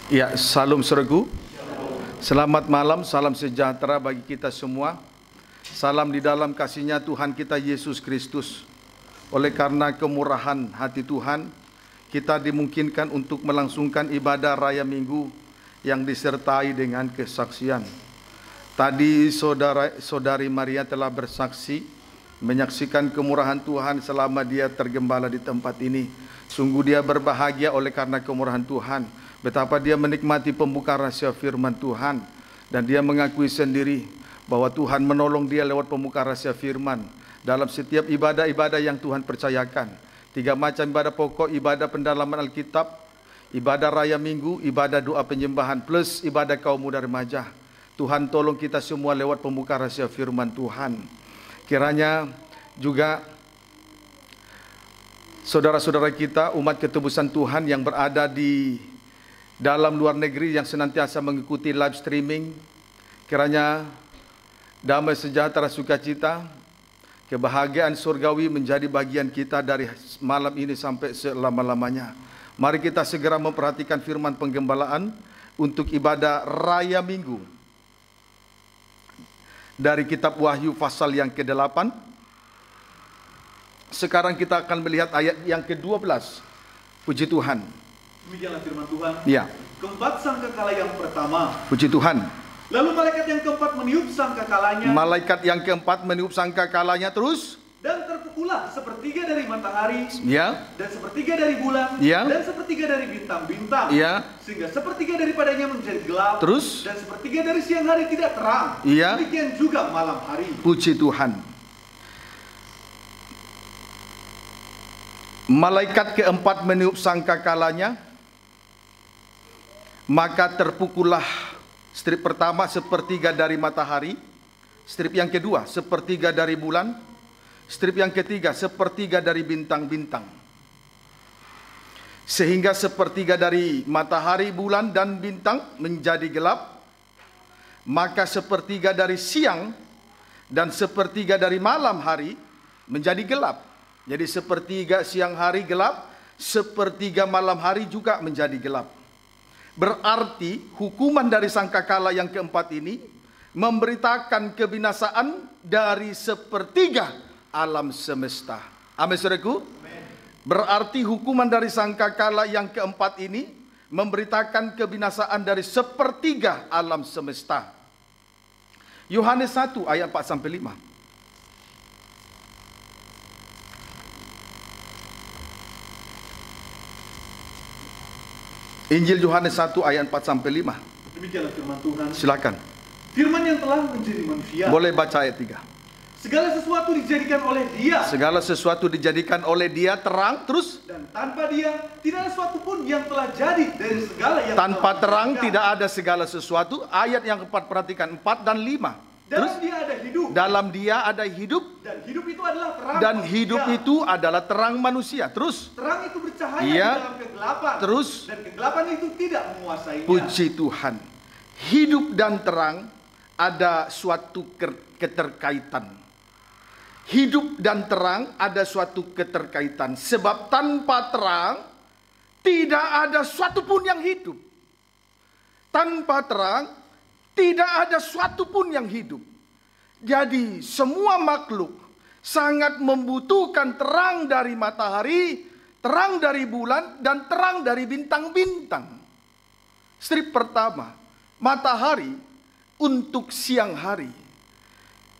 Ya, salam seregu. Selamat malam, salam sejahtera bagi kita semua. Salam di dalam kasih-Nya Tuhan kita Yesus Kristus. Oleh karena kemurahan hati Tuhan, kita dimungkinkan untuk melangsungkan ibadah Raya Minggu yang disertai dengan kesaksian. Tadi saudari Maria telah bersaksi, menyaksikan kemurahan Tuhan selama dia tergembala di tempat ini. Sungguh dia berbahagia oleh karena kemurahan Tuhan. Betapa dia menikmati pembuka rahasia firman Tuhan. Dan dia mengakui sendiri bahwa Tuhan menolong dia lewat pembuka rahasia firman. Dalam setiap ibadah-ibadah yang Tuhan percayakan. 3 macam ibadah pokok, ibadah pendalaman Alkitab, ibadah Raya Minggu, ibadah doa penyembahan, plus ibadah kaum muda remaja. Tuhan tolong kita semua lewat pembuka rahasia firman Tuhan. Kiranya juga saudara-saudara kita, umat ketebusan Tuhan yang berada di dalam luar negeri yang senantiasa mengikuti live streaming, kiranya damai sejahtera sukacita, kebahagiaan surgawi menjadi bagian kita dari malam ini sampai selama-lamanya. Mari kita segera memperhatikan firman penggembalaan untuk ibadah Raya Minggu. Dari kitab Wahyu pasal yang ke-8. Sekarang kita akan melihat ayat yang ke-12. Puji Tuhan. Demikianlah firman Tuhan. Ya. Keempat sangkakala yang pertama. Puji Tuhan. Lalu malaikat yang keempat meniup sangkakalanya. Malaikat yang keempat meniup sangkakalanya terus. Dan terpukullah sepertiga dari matahari. Ya. Dan sepertiga dari bulan. Ya. Dan sepertiga dari bintang-bintang. Ya. Sehingga sepertiga daripadanya menjadi gelap. Terus. Dan sepertiga dari siang hari tidak terang. Ya. Demikian juga malam hari. Puji Tuhan. Malaikat keempat meniup sangkakalanya, maka terpukullah strip pertama sepertiga dari matahari, strip yang kedua sepertiga dari bulan, strip yang ketiga sepertiga dari bintang-bintang. Sehingga sepertiga dari matahari, bulan dan bintang menjadi gelap, maka sepertiga dari siang dan sepertiga dari malam hari menjadi gelap. Jadi sepertiga siang hari gelap, sepertiga malam hari juga menjadi gelap. Berarti hukuman dari sangkakala yang keempat ini memberitakan kebinasaan dari sepertiga alam semesta. Amin, saudaraku. Berarti hukuman dari sangkakala yang keempat ini memberitakan kebinasaan dari sepertiga alam semesta. Yohanes 1 ayat 4-5. Injil Yohanes 1 ayat 4-5. Demikianlah firman Tuhan. Silakan. Firman yang telah menjadi manusia. Boleh baca ayat 3. Segala sesuatu dijadikan oleh Dia. Segala sesuatu dijadikan oleh Dia terang, terus. Dan tanpa Dia tidak ada sesuatu pun yang telah jadi dari segala yang Tanpa telah terang dijadikan. tidak ada segala sesuatu. Ayat yang keempat perhatikan 4 dan 5. Dalam Terus Dia ada hidup. dalam Dia ada hidup. Dan hidup itu adalah terang. Dan manusia. hidup itu adalah terang manusia. Terus. Terang itu bercahaya Iya. di dalam kegelapan. Terus. Dan kegelapan itu tidak menguasainya. Puji Tuhan. Hidup dan terang ada suatu keterkaitan. Hidup dan terang ada suatu keterkaitan. Sebab tanpa terang tidak ada suatu pun yang hidup. Tanpa terang tidak ada suatu pun yang hidup. Jadi semua makhluk sangat membutuhkan terang dari matahari, terang dari bulan, dan terang dari bintang-bintang. Strip pertama, matahari untuk siang hari.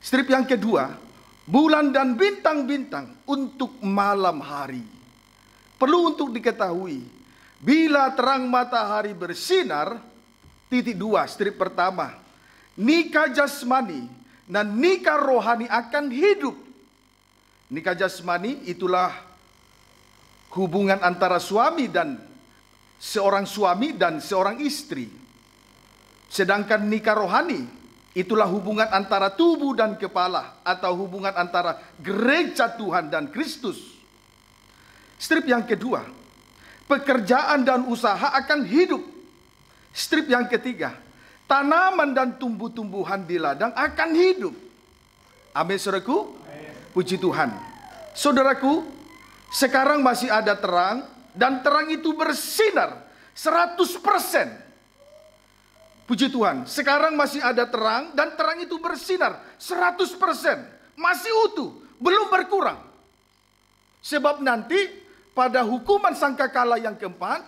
Strip yang kedua, bulan dan bintang-bintang untuk malam hari. Perlu untuk diketahui, bila terang matahari bersinar, titik 2, strip pertama, nikah jasmani dan nikah rohani akan hidup. Nikah jasmani itulah hubungan antara suami dan seorang istri. Sedangkan nikah rohani itulah hubungan antara tubuh dan kepala, atau hubungan antara gereja Tuhan dan Kristus. Strip yang kedua, pekerjaan dan usaha akan hidup. Strip yang ketiga, tanaman dan tumbuh-tumbuhan di ladang akan hidup. Amin, saudaraku. Puji Tuhan. Saudaraku, sekarang masih ada terang, dan terang itu bersinar 100%. Puji Tuhan, sekarang masih ada terang dan terang itu bersinar 100%, masih utuh, belum berkurang. Sebab nanti pada hukuman sangkakala yang keempat,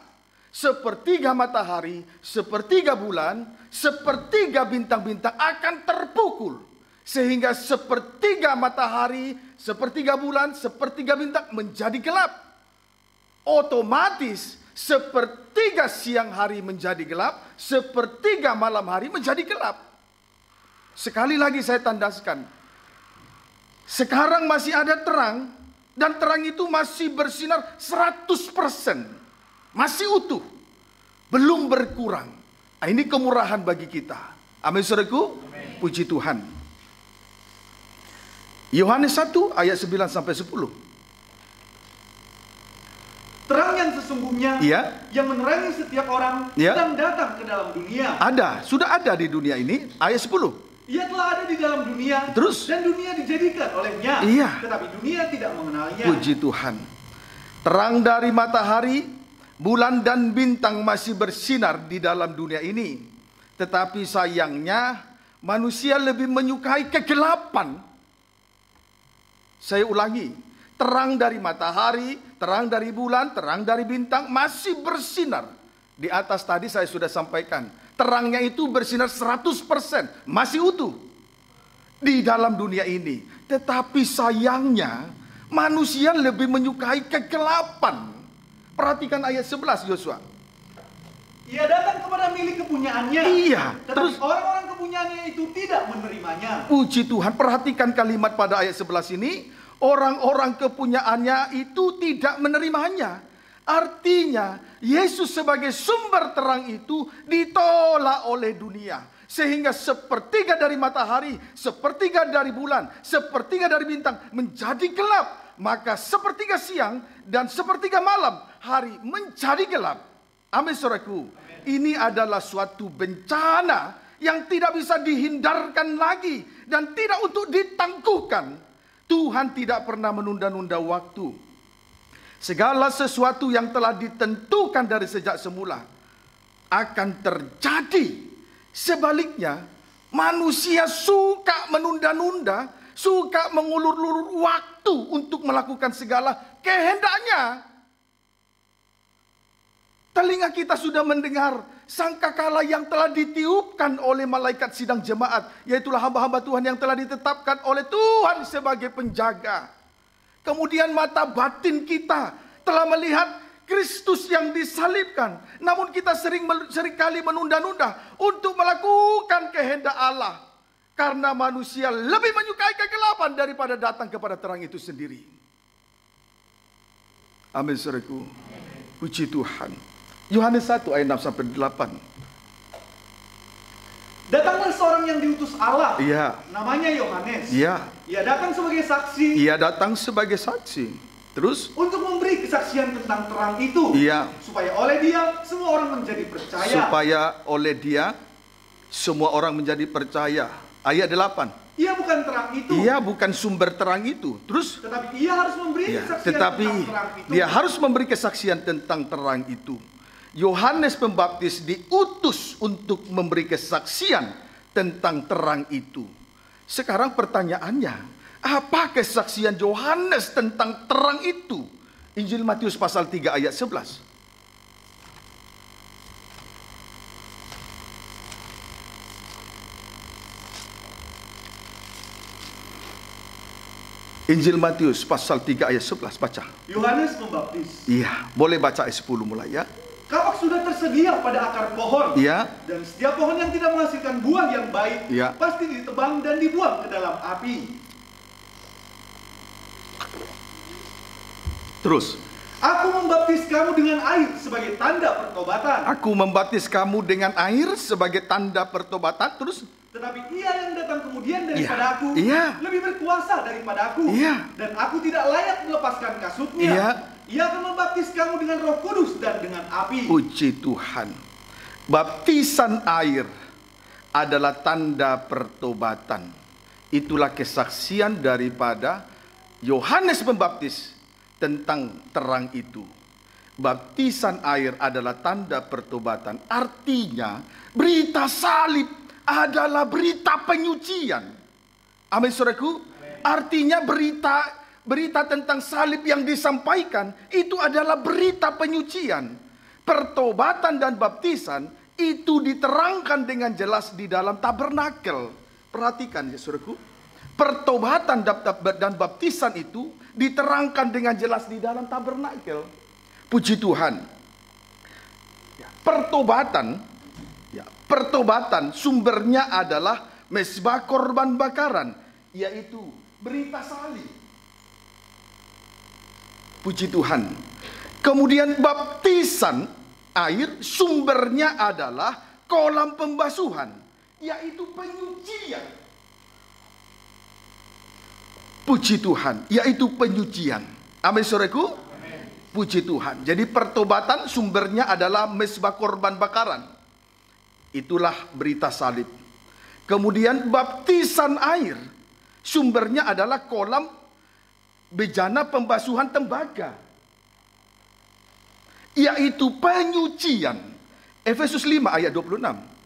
sepertiga matahari, sepertiga bulan, sepertiga bintang-bintang akan terpukul. Sehingga sepertiga matahari, sepertiga bulan, sepertiga bintang menjadi gelap. Otomatis sepertiga siang hari menjadi gelap, sepertiga malam hari menjadi gelap. Sekali lagi saya tandaskan. Sekarang masih ada terang, dan terang itu masih bersinar 100%. Masih utuh. Belum berkurang. Nah, ini kemurahan bagi kita. Amin, saudaraku. Puji Tuhan. Yohanes 1 ayat 9 sampai 10. Terang yang sesungguhnya, yang menerangi setiap orang, sedang datang ke dalam dunia. Sudah ada di dunia ini. Ayat 10. Ia telah ada di dalam dunia, dan dunia dijadikan olehnya, tetapi dunia tidak mengenalnya. Puji Tuhan. Terang dari matahari, bulan dan bintang masih bersinar di dalam dunia ini. Tetapi sayangnya, manusia lebih menyukai kegelapan. Saya ulangi, terang dari matahari, terang dari bulan, terang dari bintang masih bersinar. Di atas tadi saya sudah sampaikan, terangnya itu bersinar 100%, masih utuh di dalam dunia ini. Tetapi sayangnya, manusia lebih menyukai kegelapan. Perhatikan ayat 11 Yosua. Ia datang kepada milik kepunyaannya. Terus orang-orang kepunyaannya itu tidak menerimanya. Puji Tuhan, perhatikan kalimat pada ayat 11 ini. Orang-orang kepunyaannya itu tidak menerimanya. Artinya, Yesus sebagai sumber terang itu ditolak oleh dunia. Sehingga sepertiga dari matahari, sepertiga dari bulan, sepertiga dari bintang menjadi gelap. Maka sepertiga siang dan sepertiga malam hari menjadi gelap. Amin, saudaraku. Ini adalah suatu bencana yang tidak bisa dihindarkan lagi dan tidak untuk ditangguhkan. Tuhan tidak pernah menunda-nunda waktu. Segala sesuatu yang telah ditentukan dari sejak semula akan terjadi. Sebaliknya, manusia suka menunda-nunda, suka mengulur-ulur waktu untuk melakukan segala kehendaknya. Telinga kita sudah mendengar sangkakala yang telah ditiupkan oleh malaikat sidang jemaat, yaitulah hamba-hamba Tuhan yang telah ditetapkan oleh Tuhan sebagai penjaga. Kemudian mata batin kita telah melihat Kristus yang disalibkan. Namun kita seringkali menunda-nunda untuk melakukan kehendak Allah. Karena manusia lebih menyukai kegelapan daripada datang kepada terang itu sendiri. Amin, saudaraku. Puji Tuhan. Yohanes 1 ayat 6 sampai 8. Datanglah seorang yang diutus Allah. Namanya Yohanes. Ia datang sebagai saksi. Terus? Untuk memberi kesaksian tentang terang itu. Supaya oleh dia semua orang menjadi percaya. Ayat 8. Ia bukan terang itu. Ia bukan sumber terang itu. Terus? Tetapi ia harus memberi kesaksian tentang terang itu. Dia harus memberi kesaksian tentang terang itu. Yohanes Pembaptis diutus untuk memberi kesaksian tentang terang itu. Sekarang pertanyaannya, apa kesaksian Yohanes tentang terang itu? Injil Matius pasal 3 ayat 11. Injil Matius pasal 3 ayat 11, baca. Yohanes Pembaptis. Boleh baca ayat 10 mulai ya. Kapak sudah tersedia pada akar pohon. Dan setiap pohon yang tidak menghasilkan buah yang baik pasti ditebang dan dibuang ke dalam api. Terus. Aku membaptis kamu dengan air sebagai tanda pertobatan. Aku membaptis kamu dengan air sebagai tanda pertobatan. Terus. Tetapi ia yang datang kemudian daripada aku lebih berkuasa daripada aku. Dan aku tidak layak melepaskan kasutnya. Ia akan membaptis kamu dengan Roh Kudus dan dengan api. Puji Tuhan. Baptisan air adalah tanda pertobatan. Itulah kesaksian daripada Yohanes Pembaptis tentang terang itu. baptisan air adalah tanda pertobatan. Artinya berita salib adalah berita penyucian. Amin, saudaraku. Artinya berita tentang salib yang disampaikan itu adalah berita penyucian. Pertobatan dan baptisan itu diterangkan dengan jelas di dalam tabernakel. Perhatikan ya saudaraku. Pertobatan dan baptisan itu diterangkan dengan jelas di dalam tabernakel. Puji Tuhan. Pertobatan sumbernya adalah mezbah korban bakaran, yaitu berita salib. Puji Tuhan. Kemudian baptisan air sumbernya adalah kolam pembasuhan, yaitu penyucian. Puji Tuhan, yaitu penyucian. Amin, saudaraku. Puji Tuhan. Jadi pertobatan sumbernya adalah mezbah korban bakaran. Itulah berita salib. Kemudian baptisan air sumbernya adalah kolam bejana pembasuhan tembaga, yaitu penyucian. Efesus 5 ayat 26.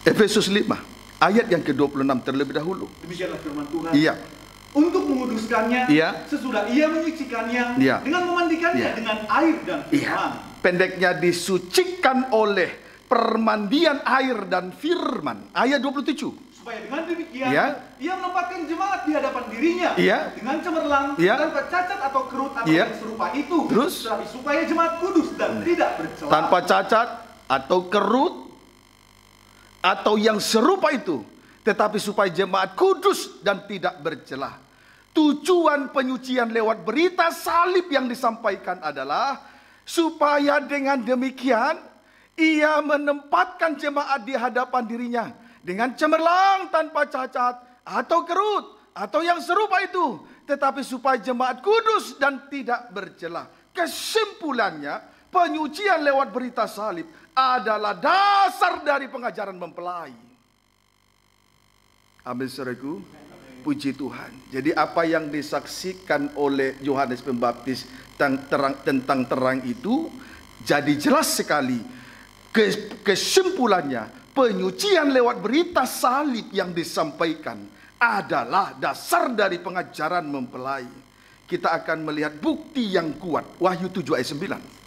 Efesus 5 ayat yang ke-26 terlebih dahulu. Demikianlah firman Tuhan. Iya. Untuk menguduskannya, iya, sesudah ia menyucikannya, iya, dengan memandikannya dengan air dan firman. Iya. Pendeknya disucikan oleh permandian air dan firman. Ayat 27. Supaya dengan demikian, iya, ia menempatkan jemaat di hadapan dirinya, iya, dengan cemerlang, iya, tanpa cacat atau kerut atau iya, yang serupa itu. Terus, tetapi supaya jemaat kudus dan tidak bercela. Tanpa cacat atau kerut atau yang serupa itu, tetapi supaya jemaat kudus dan tidak bercelah. Tujuan penyucian lewat berita salib yang disampaikan adalah supaya dengan demikian ia menempatkan jemaat di hadapan dirinya dengan cemerlang, tanpa cacat atau kerut atau yang serupa itu, tetapi supaya jemaat kudus dan tidak bercelah. Kesimpulannya, penyucian lewat berita salib adalah dasar dari pengajaran mempelai. Amin, saudaraku. Puji Tuhan. Jadi apa yang disaksikan oleh Yohanes Pembaptis tentang terang itu jadi jelas sekali. Kesimpulannya, penyucian lewat berita salib yang disampaikan adalah dasar dari pengajaran mempelai. Kita akan melihat bukti yang kuat. Wahyu 7 ayat 9.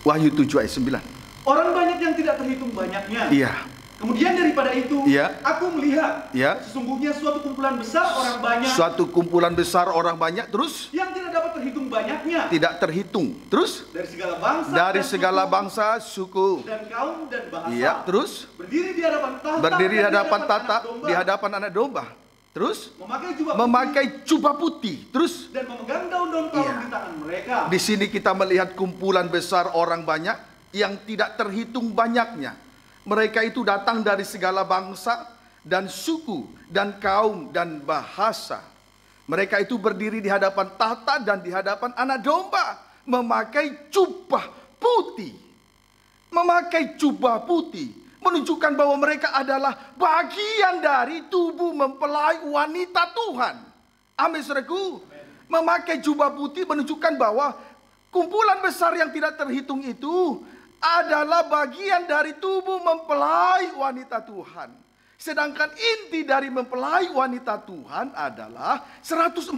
Wahyu 7 ayat 9. Orang banyak yang tidak terhitung banyaknya. Iya. Kemudian daripada itu, iya, aku melihat, iya, sesungguhnya suatu kumpulan besar orang banyak. Suatu kumpulan besar orang banyak, terus? Yang tidak dapat terhitung banyaknya. Tidak terhitung, terus? Dari segala bangsa. Dari segala bangsa, suku. Dan kaum dan bahasa. Iya, terus? Berdiri di hadapan tahta. Berdiri di hadapan tahta, di hadapan anak domba. Terus? Memakai jubah putih. Terus? Dan memegang daun-daun palem di tangan mereka. Di sini kita melihat kumpulan besar orang banyak yang tidak terhitung banyaknya. Mereka itu datang dari segala bangsa dan suku dan kaum dan bahasa. Mereka itu berdiri di hadapan tahta dan di hadapan anak domba, memakai jubah putih. Memakai jubah putih menunjukkan bahwa mereka adalah bagian dari tubuh mempelai wanita Tuhan. Amin, saudaraku. Memakai jubah putih menunjukkan bahwa kumpulan besar yang tidak terhitung itu adalah bagian dari tubuh mempelai wanita Tuhan. Sedangkan inti dari mempelai wanita Tuhan adalah 144.000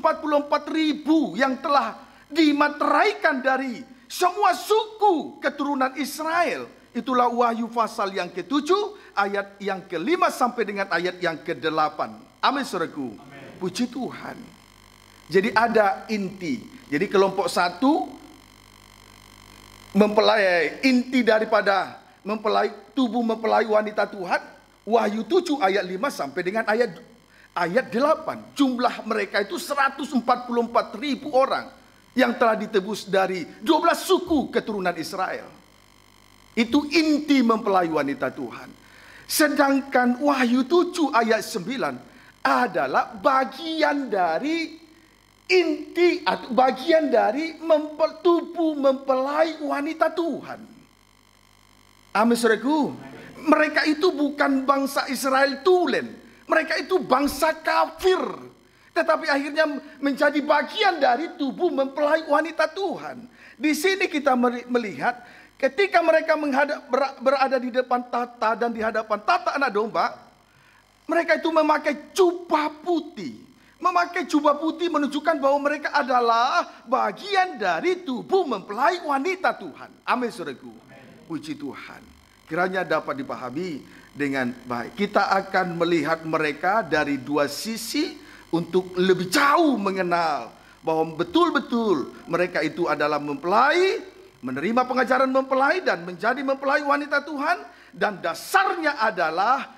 yang telah dimateraikan dari semua suku keturunan Israel. Itulah Wahyu pasal yang ke-7 ayat yang ke-5 sampai dengan ayat yang ke-8. Amin, saudaraku. Puji Tuhan. Jadi ada inti. Jadi kelompok satu mempelai, inti daripada mempelai, tubuh mempelai wanita Tuhan. Wahyu 7 ayat 5 sampai dengan ayat 8. Jumlah mereka itu 144.000 orang yang telah ditebus dari 12 suku keturunan Israel. Itu inti mempelai wanita Tuhan. Sedangkan Wahyu 7 ayat 9 adalah bagian dari inti atau bagian dari tubuh mempelai wanita Tuhan. Amin, saudaraku. Mereka itu bukan bangsa Israel tulen. Mereka itu bangsa kafir. Tetapi akhirnya menjadi bagian dari tubuh mempelai wanita Tuhan. Di sini kita melihat ketika mereka berada di depan tata dan di hadapan tata anak domba, mereka itu memakai jubah putih. Memakai jubah putih menunjukkan bahwa mereka adalah bagian dari tubuh mempelai wanita Tuhan. Amin, saudaraku. Puji Tuhan. Kiranya dapat dipahami dengan baik. Kita akan melihat mereka dari dua sisi untuk lebih jauh mengenal bahwa betul-betul mereka itu adalah mempelai, menerima pengajaran mempelai dan menjadi mempelai wanita Tuhan. Dan dasarnya adalah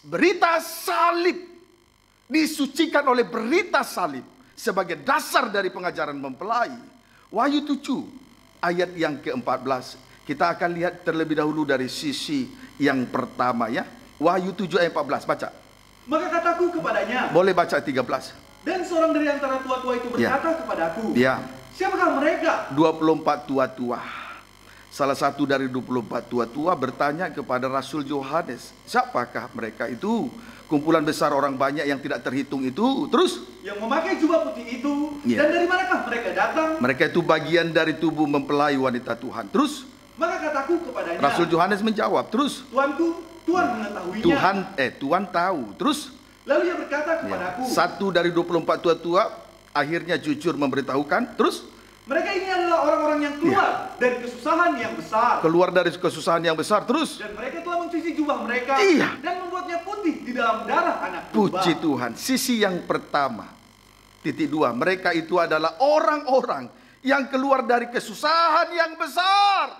berita salib. Disucikan oleh berita salib sebagai dasar dari pengajaran mempelai. Wahyu 7 ayat yang ke-14. Kita akan lihat terlebih dahulu dari sisi yang pertama ya. Wahyu 7 ayat 14, baca. Maka kataku kepadanya. Boleh baca 13. Dan seorang dari antara tua-tua itu berkata kepadaku. Ya. Siapakah mereka? 24 tua-tua. Salah satu dari 24 tua-tua bertanya kepada Rasul Yohanes, siapakah mereka itu? Kumpulan besar orang banyak yang tidak terhitung itu. Terus? Yang memakai jubah putih itu. Dan dari manakah mereka datang? Mereka itu bagian dari tubuh mempelai wanita Tuhan. Terus? Maka kataku kepadanya. Rasul Yohanes menjawab. Terus? Tuanku, Tuhan mengetahuinya. Tuhan tahu. Terus? Lalu ia berkata kepadaku. Satu dari 24 tua-tua akhirnya jujur memberitahukan. Terus? Mereka ini adalah orang-orang yang keluar dari kesusahan yang besar. Keluar dari kesusahan yang besar. Terus? Dan mereka telah mencuci jubah mereka. Dan membuatnya putih di dalam darah anak domba. Puji Tuhan. Sisi yang pertama. Titik 2. Mereka itu adalah orang-orang yang keluar dari kesusahan yang besar.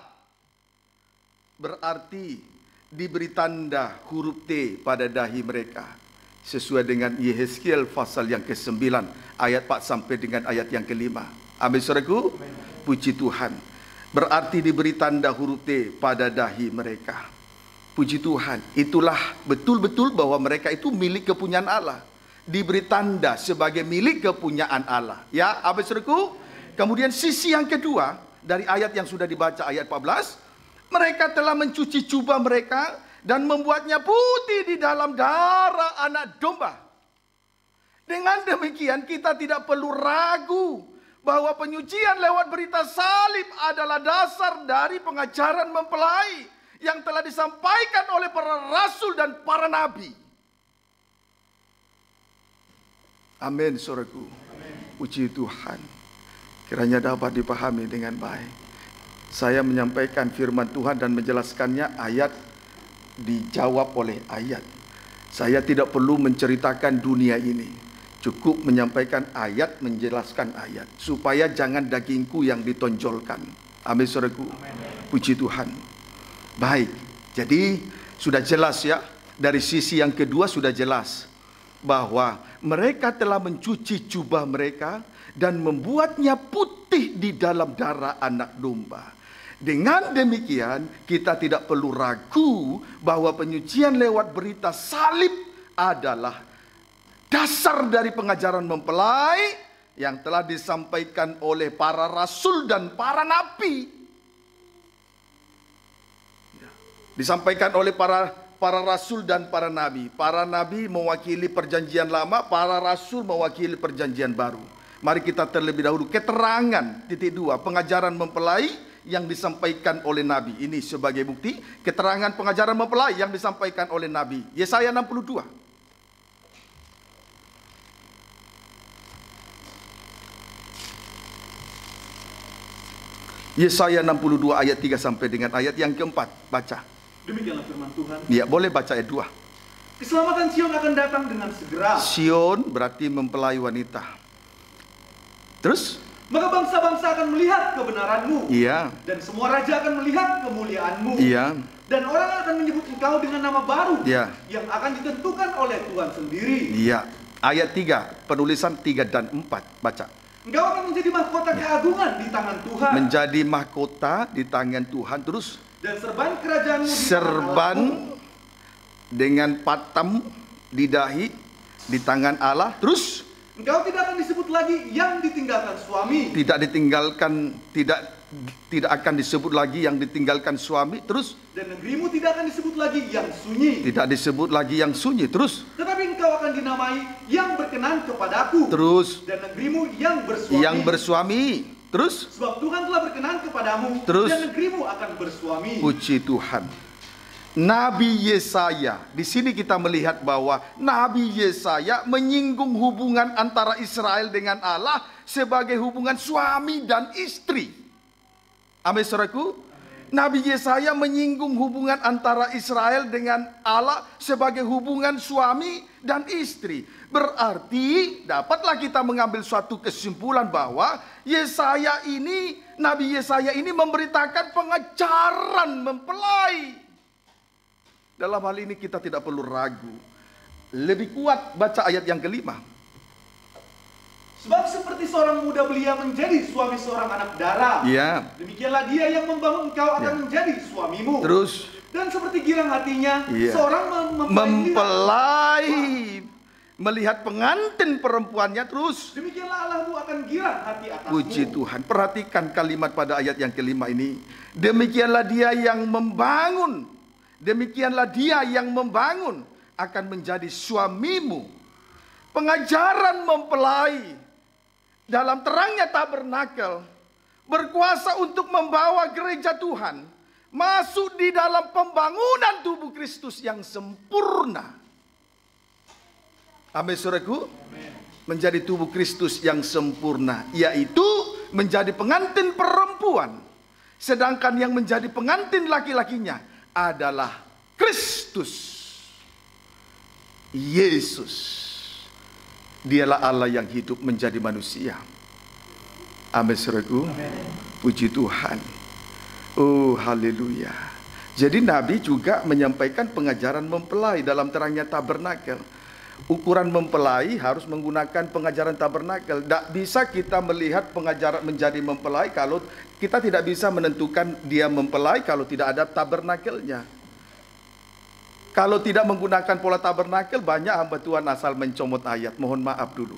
Berarti diberi tanda huruf T pada dahi mereka. Sesuai dengan Yehezkiel pasal yang ke-9. Ayat 4 sampai dengan ayat yang ke-5. Amin, saudaraku. Puji Tuhan. Berarti diberi tanda huruf T pada dahi mereka. Puji Tuhan. Itulah betul-betul bahwa mereka itu milik kepunyaan Allah. Diberi tanda sebagai milik kepunyaan Allah. Ya, amin, saudaraku. Kemudian sisi yang kedua dari ayat yang sudah dibaca ayat 14. Mereka telah mencuci jubah mereka dan membuatnya putih di dalam darah anak domba. Dengan demikian kita tidak perlu ragu bahwa penyucian lewat berita salib adalah dasar dari pengajaran mempelai yang telah disampaikan oleh para rasul dan para nabi. Amin, saudaraku. Puji Tuhan. Kiranya dapat dipahami dengan baik. Saya menyampaikan firman Tuhan dan menjelaskannya, ayat dijawab oleh ayat. Saya tidak perlu menceritakan dunia ini. Cukup menyampaikan ayat, menjelaskan ayat. Supaya jangan dagingku yang ditonjolkan. Amin, saudaraku. Puji Tuhan. Baik, jadi sudah jelas ya. Dari sisi yang kedua sudah jelas. Bahwa mereka telah mencuci jubah mereka dan membuatnya putih di dalam darah anak domba. Dengan demikian kita tidak perlu ragu bahwa penyucian lewat berita salib adalah dasar dari pengajaran mempelai yang telah disampaikan oleh para rasul dan para nabi. Disampaikan oleh para rasul dan para nabi. Para nabi mewakili perjanjian lama, para rasul mewakili perjanjian baru. Mari kita terlebih dahulu keterangan titik 2 pengajaran mempelai yang disampaikan oleh Nabi. Ini sebagai bukti keterangan pengajaran mempelai yang disampaikan oleh Nabi. Yesaya 62. Yesaya 62 ayat 3 sampai dengan ayat yang keempat. Baca. Demikianlah firman Tuhan. Ya, boleh baca ayat 2. Keselamatan Sion akan datang dengan segera. Sion berarti mempelai wanita. Terus? Maka bangsa-bangsa akan melihat kebenaranmu. Iya. Dan semua raja akan melihat kemuliaanmu. Iya. Dan orang akan menyebut engkau dengan nama baru. Iya. Yang akan ditentukan oleh Tuhan sendiri. Iya. Ayat 3, penulisan 3 dan 4. Baca. Engkau akan menjadi mahkota keagungan di tangan Tuhan. Menjadi mahkota di tangan Tuhan. Terus? Dan serban kerajaanmu di tangan Allahmu. dengan patam di dahi di tangan Allah. Terus engkau tidak akan disebut lagi yang ditinggalkan suami. Tidak akan disebut lagi yang ditinggalkan suami. Terus dan negerimu tidak akan disebut lagi yang sunyi. Tidak disebut lagi yang sunyi. Terus tetapi engkau akan dinamai yang berkenan kepadaku. Terus dan negerimu yang bersuami. Yang bersuami. Terus sebab Tuhan telah berkenan kepadamu. Terus dan negerimu akan bersuami. Puji Tuhan. Nabi Yesaya, di sini kita melihat bahwa Nabi Yesaya menyinggung hubungan antara Israel dengan Allah sebagai hubungan suami dan istri. Amin, saudaraku. Nabi Yesaya menyinggung hubungan antara Israel dengan Allah sebagai hubungan suami dan istri. Berarti dapatlah kita mengambil suatu kesimpulan bahwa Nabi Yesaya ini memberitakan pengajaran mempelai. Dalam hal ini kita tidak perlu ragu. Lebih kuat baca ayat yang kelima. Sebab seperti seorang muda belia menjadi suami seorang anak dara. Ya. Demikianlah dia yang membangun engkau akan menjadi suamimu. Terus. Dan seperti girang hatinya, seorang mempelai melihat pengantin perempuannya. Terus. Demikianlah Allahmu akan girang hati atasmu. Puji Tuhan. Perhatikan kalimat pada ayat yang kelima ini. Demikianlah dia yang membangun. Demikianlah dia yang membangun akan menjadi suamimu. Pengajaran mempelai dalam terangnya tabernakel berkuasa untuk membawa gereja Tuhan masuk di dalam pembangunan tubuh Kristus yang sempurna. Amin, saudaraku. Menjadi tubuh Kristus yang sempurna, yaitu menjadi pengantin perempuan. Sedangkan yang menjadi pengantin laki-lakinya adalah Kristus Yesus. Dialah Allah yang hidup menjadi manusia. Amin, saudaraku. Puji Tuhan. Oh, haleluya. Jadi Nabi juga menyampaikan pengajaran mempelai dalam terangnya tabernakel. Ukuran mempelai harus menggunakan pengajaran tabernakel. Tidak bisa kita melihat pengajaran menjadi mempelai kalau kita tidak bisa menentukan dia mempelai kalau tidak ada tabernakelnya. Kalau tidak menggunakan pola tabernakel, banyak hamba Tuhan asal mencomot ayat. Mohon maaf dulu.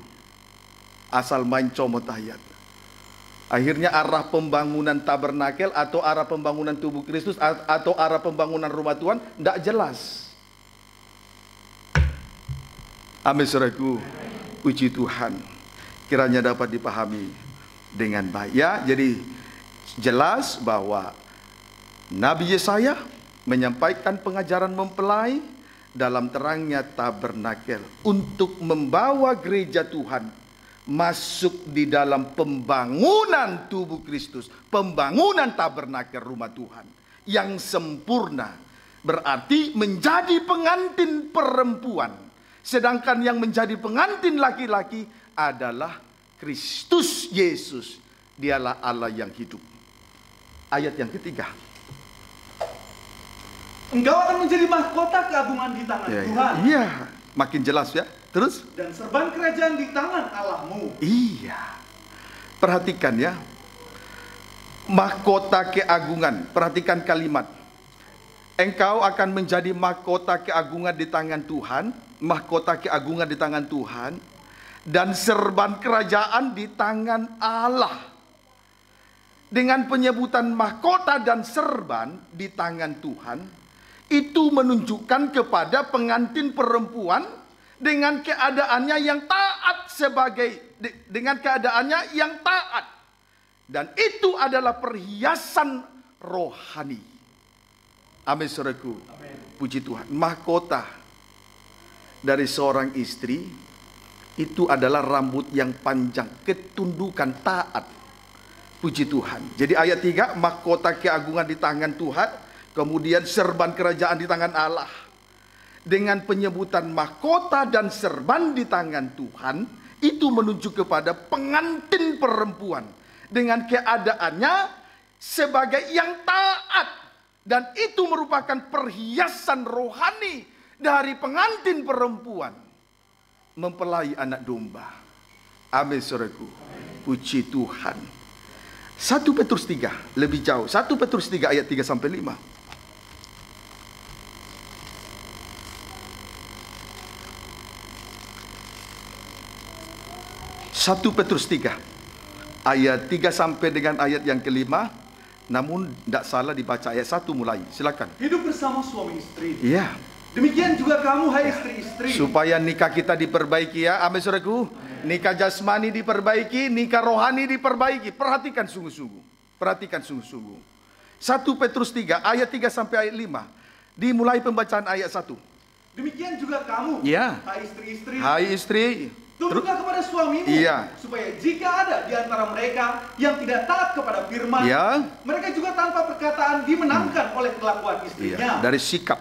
Asal main comot ayat. Akhirnya arah pembangunan tabernakel atau arah pembangunan tubuh Kristus atau arah pembangunan rumah Tuhan tidak jelas. Amin, saudaraku. Puji Tuhan. Kiranya dapat dipahami dengan baik. Ya, jadi jelas bahwa Nabi Yesaya menyampaikan pengajaran mempelai dalam terangnya tabernakel untuk membawa gereja Tuhan masuk di dalam pembangunan tubuh Kristus, pembangunan tabernakel rumah Tuhan yang sempurna. Berarti menjadi pengantin perempuan, sedangkan yang menjadi pengantin laki-laki adalah Kristus Yesus. Dialah Allah yang hidup. Ayat yang ketiga. Engkau akan menjadi mahkota keagungan di tangan Tuhan. Iya, makin jelas ya. Terus? Dan serban kerajaan di tangan Allahmu. Iya. Perhatikan ya. Mahkota keagungan. Perhatikan kalimat. Engkau akan menjadi mahkota keagungan di tangan Tuhan. Mahkota keagungan di tangan Tuhan. Dan serban kerajaan di tangan Allah. Dengan penyebutan mahkota dan serban di tangan Tuhan, itu menunjukkan kepada pengantin perempuan dengan keadaannya yang taat dengan keadaannya yang taat. Dan itu adalah perhiasan rohani. Amin, saudaraku. Puji Tuhan. Mahkota dari seorang istri itu adalah rambut yang panjang, ketundukan taat. Puji Tuhan. Jadi ayat 3, mahkota keagungan di tangan Tuhan, kemudian serban kerajaan di tangan Allah. Dengan penyebutan mahkota dan serban di tangan Tuhan, itu menunjuk kepada pengantin perempuan dengan keadaannya sebagai yang taat. Dan itu merupakan perhiasan rohani dari pengantin perempuan mempelai anak domba. Amin, saudaraku. Puji Tuhan. 1 Petrus 3 lebih jauh. 1 Petrus 3 ayat 3 sampai 5. 1 Petrus 3 ayat 3 sampai dengan ayat yang kelima. Namun tidak salah dibaca ayat 1 mulai. Silakan. Hidup bersama suami istri. Iya. Demikian juga kamu, hai istri-istri. Supaya nikah kita diperbaiki ya. Amin saudaraku. Nikah jasmani diperbaiki, nikah rohani diperbaiki. Perhatikan sungguh-sungguh. Perhatikan sungguh-sungguh. 1 Petrus 3 ayat 3 sampai ayat 5. Dimulai pembacaan ayat 1. Demikian juga kamu, ya, hai istri-istri. Hai istri. Tunduklah kepada suamimu, supaya jika ada di antara mereka yang tidak taat kepada firman, mereka juga tanpa perkataan dimenangkan oleh kelakuan istrinya. Dari sikap.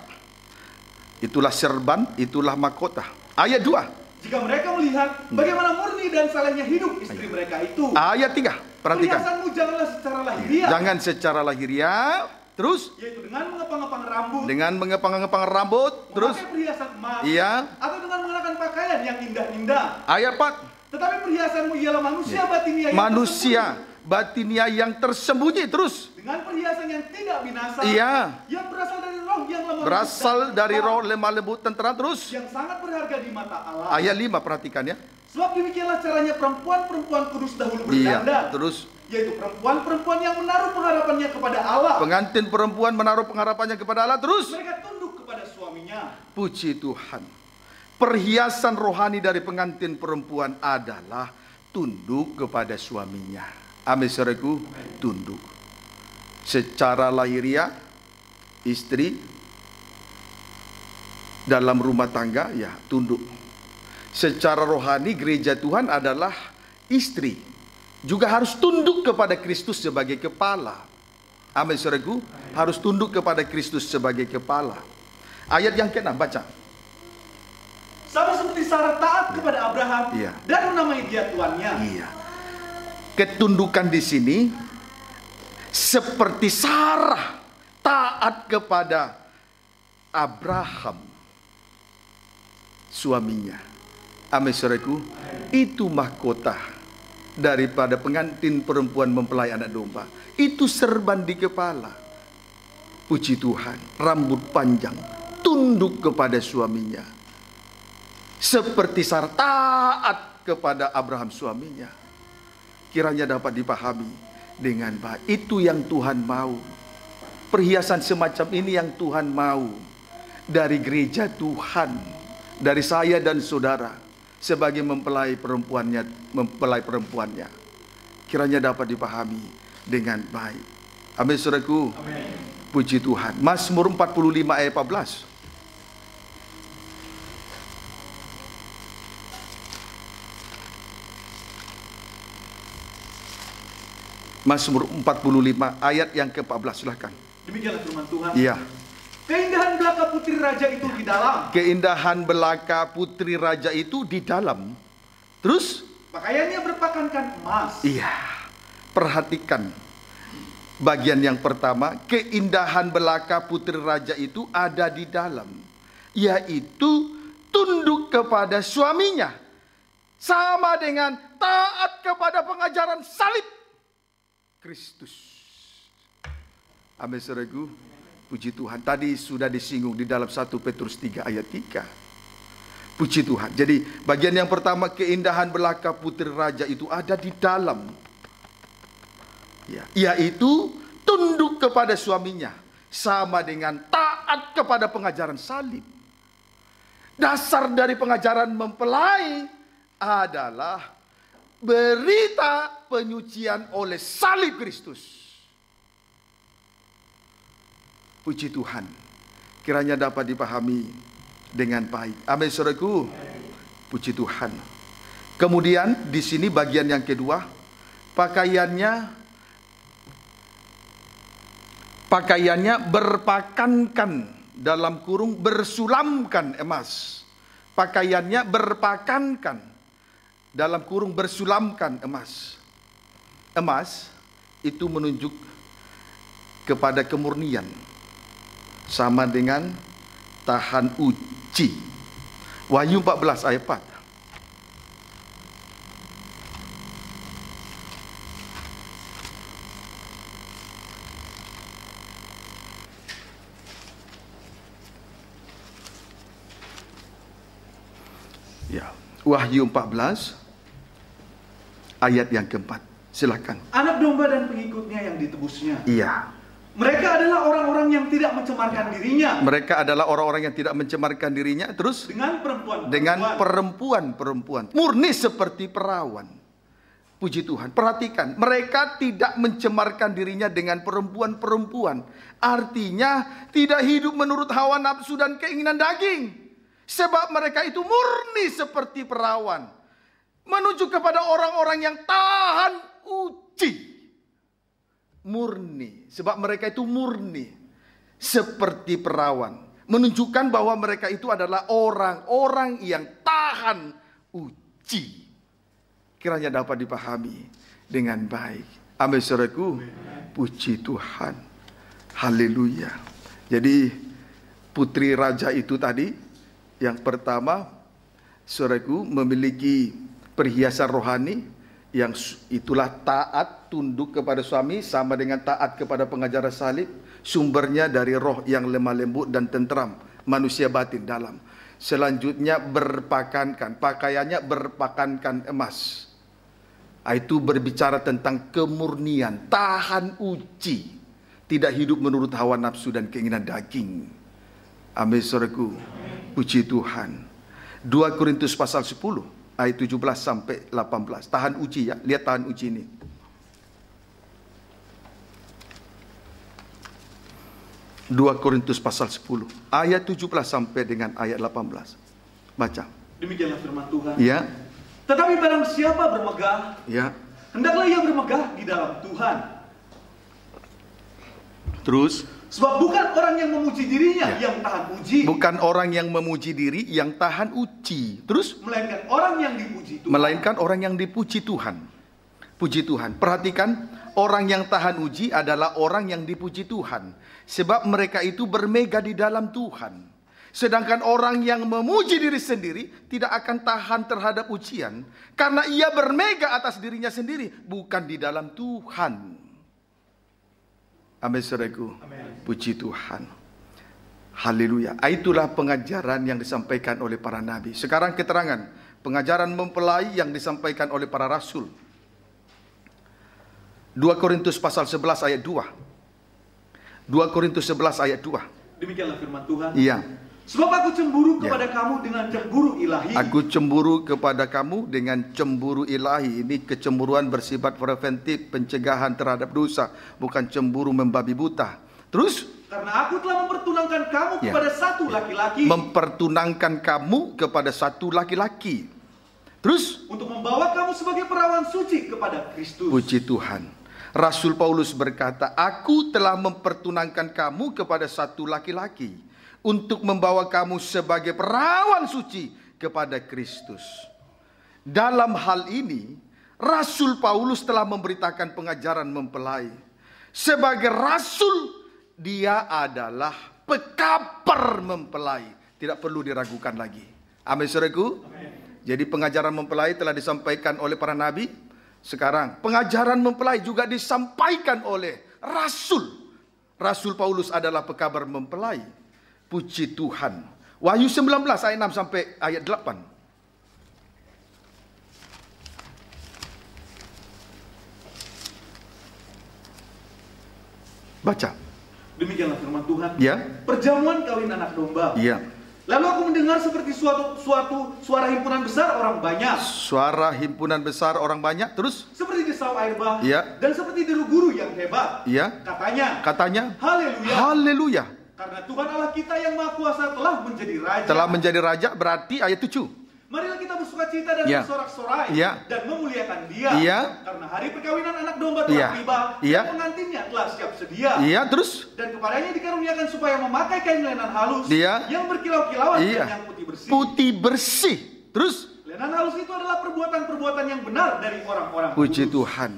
Itulah serban, itulah mahkota. Ayat 2. Jika mereka melihat bagaimana murni dan salehnya hidup istri mereka itu. Ayat 3. Perhatikan. Perhiasanmu janganlah secara lahiriah. Jangan secara lahiriah. Terus? Yaitu dengan mengepang-ngepang rambut. Dengan mengepang-ngepang rambut. Terus? Memakai perhiasan emas. Atau dengan mengenakan pakaian yang indah-indah. Ayat 4. Tetapi perhiasanmu ialah manusia batinia yang batinia yang tersembunyi. Terus? Dengan perhiasan yang tidak binasa. Yang berasal dari roh yang lemah lembut. Berasal dari roh lemah lembut tentera. Terus? Yang sangat berharga di mata Allah. Ayat 5 perhatikan ya. Sebab demikianlah caranya perempuan-perempuan kudus dahulu berdandan. Terus? Yaitu perempuan-perempuan yang menaruh pengharapannya kepada Allah. Pengantin perempuan menaruh pengharapannya kepada Allah. Terus? Mereka tunduk kepada suaminya. Puji Tuhan. Perhiasan rohani dari pengantin perempuan adalah tunduk kepada suaminya. Amin saudaraku, tunduk. Secara lahiriah, istri dalam rumah tangga, ya tunduk. Secara rohani, gereja Tuhan adalah istri. Juga harus tunduk kepada Kristus sebagai kepala. Amin saudaraku, harus tunduk kepada Kristus sebagai kepala. Ayat yang ke-6 baca. Sama seperti Sarah taat kepada Abraham dan menamai dia tuannya. Ketundukan di sini seperti Sarah taat kepada Abraham suaminya. Amin saudaraku, itu mahkota daripada pengantin perempuan mempelai anak domba. Itu serban di kepala. Puji Tuhan, rambut panjang, tunduk kepada suaminya. Seperti Sarah taat kepada Abraham suaminya. Kiranya dapat dipahami dengan baik. Itu yang Tuhan mau. Perhiasan semacam ini yang Tuhan mau dari gereja Tuhan, dari saya dan saudara sebagai mempelai perempuannya. Kiranya dapat dipahami dengan baik. Amin saudaraku. Amin. Puji Tuhan. Mazmur 45 ayat 14. Mazmur 45 ayat yang ke-14, silakan. Demikianlah firman Tuhan. Iya. Keindahan belaka putri raja itu di dalam. Keindahan belaka putri raja itu di dalam. Terus? Pakaiannya berpakankan emas. Iya. Perhatikan bagian yang pertama. Keindahan belaka putri raja itu ada di dalam. Yaitu tunduk kepada suaminya. Sama dengan taat kepada pengajaran salib Kristus. Amin saudaraku. Puji Tuhan. Tadi sudah disinggung di dalam 1 Petrus 3 ayat 3. Puji Tuhan. Jadi bagian yang pertama, keindahan belaka putri raja itu ada di dalam. Yaitu tunduk kepada suaminya. Sama dengan taat kepada pengajaran salib. Dasar dari pengajaran mempelai adalah berita penyucian oleh salib Kristus. Puji Tuhan. Kiranya dapat dipahami dengan baik. Amin saudaraku. Puji Tuhan. Kemudian di sini bagian yang kedua, pakaiannya berpakankan, dalam kurung bersulamkan emas. Pakaiannya berpakankan, dalam kurung bersulamkan emas. Emas itu menunjuk kepada kemurnian. Sama dengan tahan uji. Wahyu 14 ayat 4. Ya, Wahyu 14 ayat yang keempat. Silakan. Anak domba dan pengikutnya yang ditebusnya. Iya. Mereka adalah orang-orang yang tidak mencemarkan dirinya. Mereka adalah orang-orang yang tidak mencemarkan dirinya. Terus? Dengan perempuan-perempuan. Murni seperti perawan. Puji Tuhan. Perhatikan. Mereka tidak mencemarkan dirinya dengan perempuan-perempuan. Artinya tidak hidup menurut hawa nafsu dan keinginan daging. Sebab mereka itu murni seperti perawan. Menuju kepada orang-orang yang tahan uji. Murni, sebab mereka itu murni seperti perawan, menunjukkan bahwa mereka itu adalah orang-orang yang tahan uji. Kiranya dapat dipahami dengan baik. Amin, saudaraku. Puji Tuhan. Haleluya. Jadi putri raja itu tadi, yang pertama, saudaraku, memiliki perhiasan rohani, yang itulah taat, tunduk kepada suami, sama dengan taat kepada pengajaran salib. Sumbernya dari roh yang lemah lembut dan tentram, manusia batin dalam. Selanjutnya berpakankan, pakaiannya berpakankan emas. Itu berbicara tentang kemurnian, tahan uji, tidak hidup menurut hawa nafsu dan keinginan daging. Amin, saudaraku. Puji Tuhan. 2 Korintus pasal 10 ayat 17 sampai 18. Tahan uji ya. Lihat tahan uji ini. Dua Korintus pasal 10 ayat 17 sampai dengan ayat 18. Baca. Demikianlah firman Tuhan. Ya. Tetapi barang siapa bermegah, ya, hendaklah ia bermegah di dalam Tuhan. Terus, sebab bukan orang yang memuji dirinya yang tahan uji. Bukan orang yang memuji diri yang tahan uji. Terus? Melainkan orang yang dipuji Tuhan. Melainkan orang yang dipuji Tuhan. Puji Tuhan. Perhatikan, orang yang tahan uji adalah orang yang dipuji Tuhan. Sebab mereka itu bermegah di dalam Tuhan. Sedangkan orang yang memuji diri sendiri tidak akan tahan terhadap ujian. Karena ia bermegah atas dirinya sendiri, bukan di dalam Tuhan. Amin, saudaraku. Puji Tuhan. Haleluya. Itulah pengajaran yang disampaikan oleh para nabi. Sekarang keterangan pengajaran mempelai yang disampaikan oleh para rasul. 2 Korintus pasal 11 ayat 2. 2 Korintus 11 ayat 2. Demikianlah firman Tuhan. Iya. Sebab aku cemburu kepada kamu dengan cemburu ilahi. Aku cemburu kepada kamu dengan cemburu ilahi. Ini kecemburuan bersifat preventif, pencegahan terhadap dosa, bukan cemburu membabi buta. Terus? Karena aku telah mempertunangkan kamu kepada satu laki-laki. Mempertunangkan kamu kepada satu laki-laki. Terus? Untuk membawa kamu sebagai perawan suci kepada Kristus. Puji Tuhan. Rasul Paulus berkata, aku telah mempertunangkan kamu kepada satu laki-laki untuk membawa kamu sebagai perawan suci kepada Kristus. Dalam hal ini, Rasul Paulus telah memberitakan pengajaran mempelai. Sebagai rasul, dia adalah pekabar mempelai. Tidak perlu diragukan lagi. Amin, saudaraku. Jadi pengajaran mempelai telah disampaikan oleh para nabi. Sekarang pengajaran mempelai juga disampaikan oleh rasul. Rasul Paulus adalah pekabar mempelai. Puji Tuhan. Wahyu 19 ayat 6 sampai ayat 8. Baca. Demikianlah firman Tuhan. Ya. Perjamuan kawin anak domba. Ya. Lalu aku mendengar seperti suatu suara himpunan besar orang banyak. Suara himpunan besar orang banyak. Terus? Seperti desau air bah. Ya. Dan seperti deru guru yang hebat. Ya. Katanya. Haleluya. Haleluya. Karena Tuhan Allah kita yang Maha Kuasa telah menjadi raja. Telah menjadi raja berarti ayat 7. Marilah kita bersukacita dan bersorak-sorai dan memuliakan Dia. Karena hari perkawinan anak domba telah tiba dan pengantinnya telah siap sedia. Terus? Dan kepadanya dikaruniakan supaya memakai kain lenan halus yang berkilau-kilauan dan yang putih bersih. Putih bersih. Terus? Lenan halus itu adalah perbuatan-perbuatan yang benar dari orang-orang kudus. Puji Tuhan.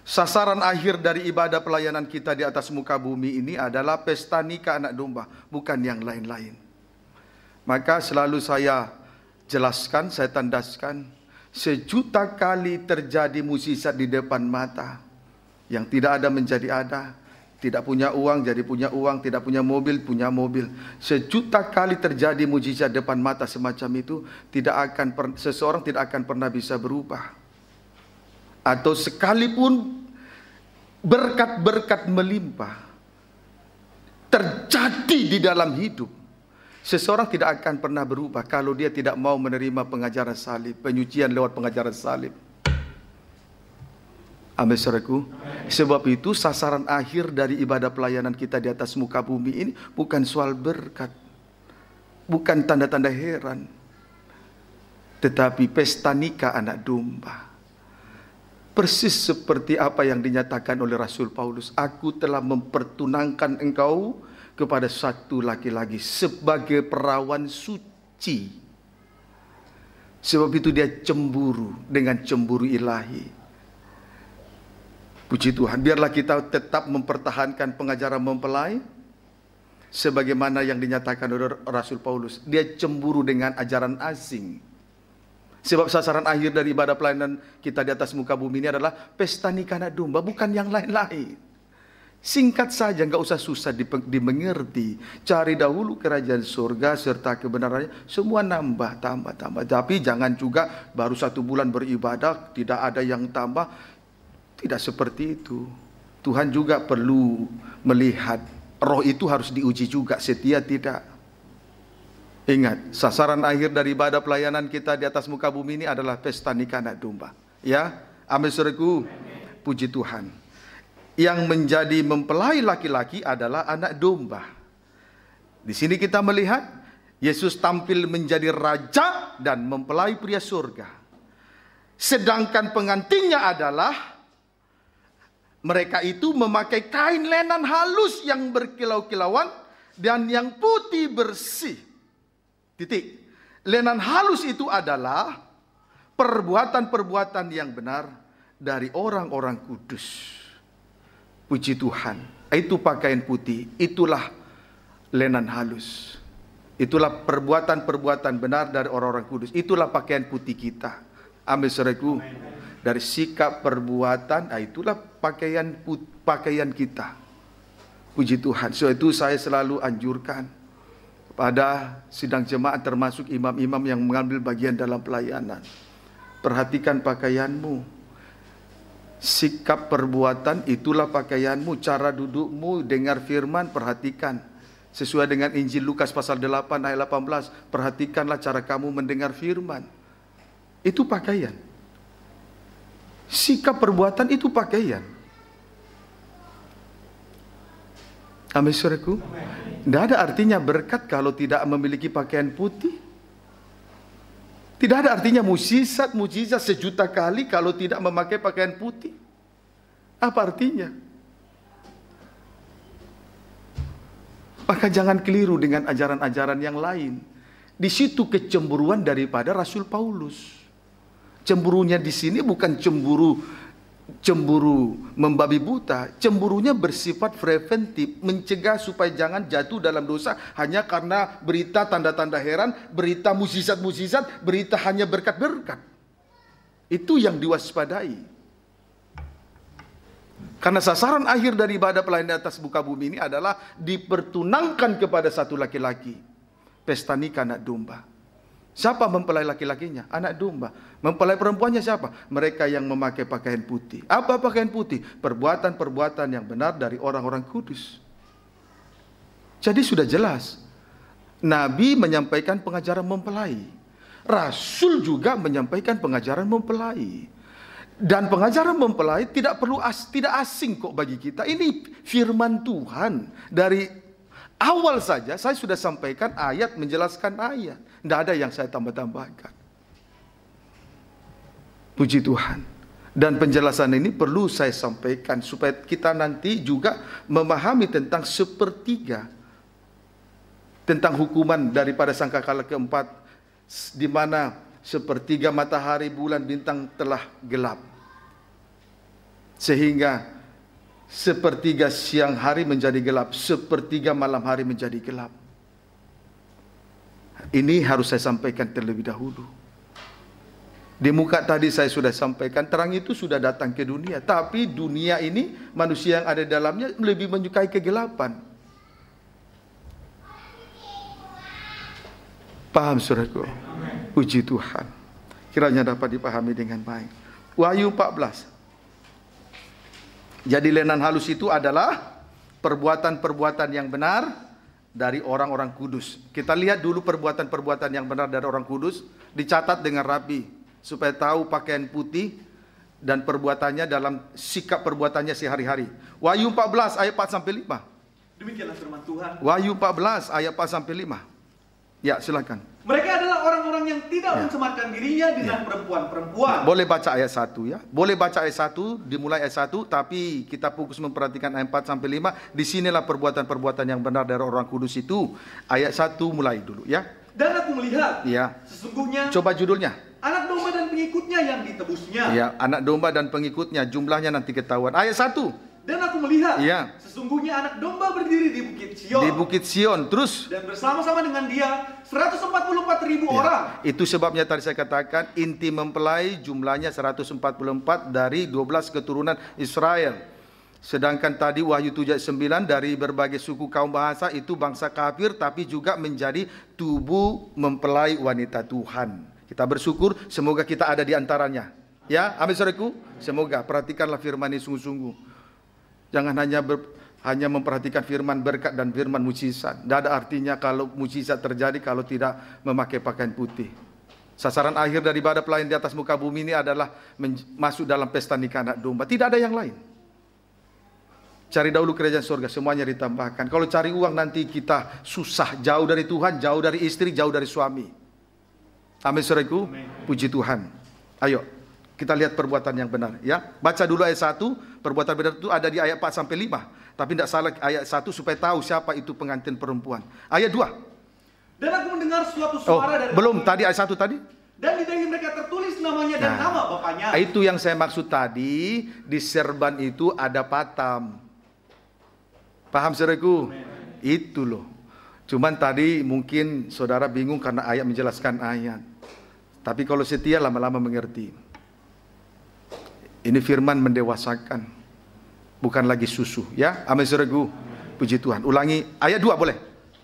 Sasaran akhir dari ibadah pelayanan kita di atas muka bumi ini adalah pesta nikah anak domba, bukan yang lain-lain. Maka selalu saya jelaskan, saya tandaskan, sejuta kali terjadi mukjizat di depan mata. Yang tidak ada menjadi ada, tidak punya uang jadi punya uang, tidak punya mobil punya mobil. Sejuta kali terjadi mukjizat depan mata semacam itu, seseorang tidak akan pernah bisa berubah. atau sekalipun berkat-berkat melimpah terjadi di dalam hidup, seseorang tidak akan pernah berubah kalau dia tidak mau menerima pengajaran salib, penyucian lewat pengajaran salib. Amin, saudaraku. Sebab itu sasaran akhir dari ibadah pelayanan kita di atas muka bumi ini bukan soal berkat, bukan tanda-tanda heran, tetapi pesta nikah anak domba. Persis seperti apa yang dinyatakan oleh Rasul Paulus, aku telah mempertunangkan engkau kepada satu laki-laki sebagai perawan suci. Sebab itu dia cemburu dengan cemburu ilahi. Puji Tuhan, biarlah kita tetap mempertahankan pengajaran mempelai sebagaimana yang dinyatakan oleh Rasul Paulus. Dia cemburu dengan ajaran asing. Sebab sasaran akhir dari ibadah pelayanan kita di atas muka bumi ini adalah pesta nikah anak domba, bukan yang lain-lain. Singkat saja, nggak usah susah dimengerti. Cari dahulu kerajaan surga serta kebenarannya, semua nambah, tambah. Tapi jangan juga baru 1 bulan beribadah tidak ada yang tambah. Tidak seperti itu. Tuhan juga perlu melihat, roh itu harus diuji juga, setia tidak. Ingat, sasaran akhir dari ibadah pelayanan kita di atas muka bumi ini adalah pesta nikah anak domba. Ya, amin, saudaraku. Puji Tuhan. Yang menjadi mempelai laki-laki adalah anak domba. Di sini kita melihat Yesus tampil menjadi raja dan mempelai pria surga. Sedangkan pengantinnya adalah mereka itu memakai kain lenan halus yang berkilau-kilauan dan yang putih bersih. Titik. Lenan halus itu adalah perbuatan-perbuatan yang benar dari orang-orang kudus. Puji Tuhan. Itu pakaian putih, itulah lenan halus. Itulah perbuatan-perbuatan benar dari orang-orang kudus. Itulah pakaian putih kita. Amin, saudaraku. Dari sikap perbuatan, itulah pakaian kita. Puji Tuhan. So itu saya selalu anjurkan pada sidang jemaat, termasuk imam-imam yang mengambil bagian dalam pelayanan. Perhatikan pakaianmu. Sikap perbuatan itulah pakaianmu. Cara dudukmu, dengar firman, perhatikan. Sesuai dengan Injil Lukas pasal 8 ayat 18. Perhatikanlah cara kamu mendengar firman. Itu pakaian. Sikap perbuatan itu pakaian. Amin, saudaraku. Tidak ada artinya berkat kalau tidak memiliki pakaian putih. Tidak ada artinya mujizat sejuta kali kalau tidak memakai pakaian putih. Apa artinya? Maka jangan keliru dengan ajaran-ajaran yang lain. Di situ kecemburuan daripada Rasul Paulus. Cemburunya di sini bukan cemburu membabi buta. Cemburunya bersifat preventif, mencegah supaya jangan jatuh dalam dosa hanya karena berita tanda-tanda heran, berita mukjizat-mukjizat, berita hanya berkat-berkat. Itu yang diwaspadai. Karena sasaran akhir dari ibadah pelayanan atas muka bumi ini adalah dipertunangkan kepada satu laki-laki. Pesta nikah anak domba. Siapa mempelai laki-lakinya? Anak domba. Mempelai perempuannya siapa? Mereka yang memakai pakaian putih. Apa pakaian putih? Perbuatan-perbuatan yang benar dari orang-orang kudus. Jadi sudah jelas. Nabi menyampaikan pengajaran mempelai. Rasul juga menyampaikan pengajaran mempelai. Dan pengajaran mempelai tidak asing kok bagi kita. Ini firman Tuhan. Dari awal saja saya sudah sampaikan ayat menjelaskan ayat. Tidak ada yang saya tambah-tambahkan. Puji Tuhan. Dan penjelasan ini perlu saya sampaikan supaya kita nanti juga memahami tentang sepertiga. Tentang hukuman daripada sangkakala keempat, di mana sepertiga matahari, bulan, bintang telah gelap. Sehingga sepertiga siang hari menjadi gelap, sepertiga malam hari menjadi gelap. Ini harus saya sampaikan terlebih dahulu. Di muka tadi saya sudah sampaikan, terang itu sudah datang ke dunia. Tapi dunia ini, manusia yang ada di dalamnya lebih menyukai kegelapan. Paham, saudaraku? Puji Tuhan. Kiranya dapat dipahami dengan baik. Wahyu 14 Jadi lenan halus itu adalah perbuatan-perbuatan yang benar dari orang-orang kudus. Kita lihat dulu perbuatan-perbuatan yang benar dari orang kudus, dicatat dengan rapi supaya tahu pakaian putih dan perbuatannya dalam sikap perbuatannya sehari-hari. Wahyu 14 ayat 4 sampai 5. Demikianlah firman Tuhan. Wahyu 14 ayat 4 sampai 5. Ya, silakan. Mereka adalah orang-orang yang tidak mencemarkan dirinya dengan perempuan-perempuan. Boleh baca ayat 1 ya. Boleh baca ayat 1, dimulai ayat 1, tapi kita fokus memperhatikan ayat 4 sampai 5. Disinilah perbuatan-perbuatan yang benar dari orang kudus itu. Ayat 1 mulai dulu ya. Dan aku melihat, sesungguhnya, sesungguhnya, coba judulnya. anak domba dan pengikutnya yang ditebusnya. Ya, anak domba dan pengikutnya, jumlahnya nanti ketahuan. Ayat 1. Dan aku melihat, sesungguhnya anak domba berdiri di Bukit Sion. Di Bukit Sion, terus. Dan bersama-sama dengan dia 144.000 orang. Itu sebabnya tadi saya katakan inti mempelai jumlahnya 144 dari 12 keturunan Israel. Sedangkan tadi Wahyu 7 ayat 9 dari berbagai suku kaum bahasa itu bangsa kafir tapi juga menjadi tubuh mempelai wanita Tuhan. Kita bersyukur semoga kita ada di antaranya. Ya, amin saudaraku. Semoga perhatikanlah firman ini sungguh-sungguh. Jangan hanya memperhatikan firman berkat dan firman mujizat. Tidak ada artinya kalau mujizat terjadi kalau tidak memakai pakaian putih. Sasaran akhir dari ibadah pelayan di atas muka bumi ini adalah masuk dalam pesta nikah anak domba. Tidak ada yang lain. Cari dahulu kerajaan surga, semuanya ditambahkan. Kalau cari uang nanti kita susah, jauh dari Tuhan, jauh dari istri, jauh dari suami. Amin saudaraku, puji Tuhan. Ayo, kita lihat perbuatan yang benar ya. Baca dulu ayat 1. Perbuatan benar itu ada di ayat 4 sampai 5. Tapi tidak salah ayat 1 supaya tahu siapa itu pengantin perempuan. Ayat 2. Dan aku mendengar suatu suara dari belum tadi ayat 1 tadi. Dan di dahi mereka tertulis namanya dan nama bapaknya. Itu yang saya maksud tadi. Di serban itu ada patam. Paham saudaraku? Itu loh. Cuman tadi mungkin saudara bingung karena ayat menjelaskan ayat. Tapi kalau setia lama-lama mengerti. Ini firman mendewasakan, bukan lagi susu ya. Amin saudaraku. Puji Tuhan. Ulangi ayat 2 boleh.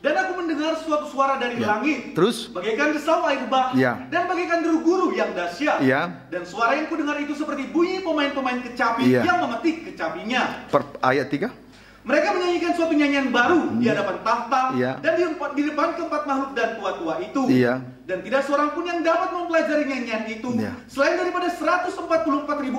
Dan aku mendengar suatu suara dari langit. Terus bagaikan desau air bah. Dan bagaikan deru guru yang dahsyat. Dan suara yang kudengar itu seperti bunyi pemain-pemain kecapi yang memetik kecapinya. Ayat 3. Mereka menyanyikan suatu nyanyian baru di hadapan tahta dan di depan keempat makhluk dan tua-tua itu. Dan tidak seorang pun yang dapat mempelajari nyanyian itu selain daripada 144.000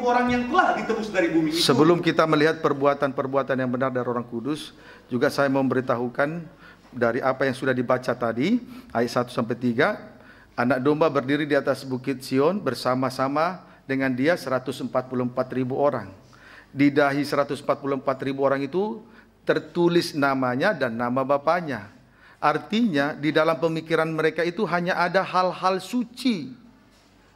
orang yang telah ditebus dari bumi itu. Sebelum kita melihat perbuatan-perbuatan yang benar dari orang kudus, juga saya memberitahukan dari apa yang sudah dibaca tadi, ayat 1 sampai 3, anak domba berdiri di atas Bukit Sion bersama-sama dengan dia 144.000 orang. Di dahi 144.000 orang itu tertulis namanya dan nama bapaknya. Artinya di dalam pemikiran mereka itu hanya ada hal-hal suci.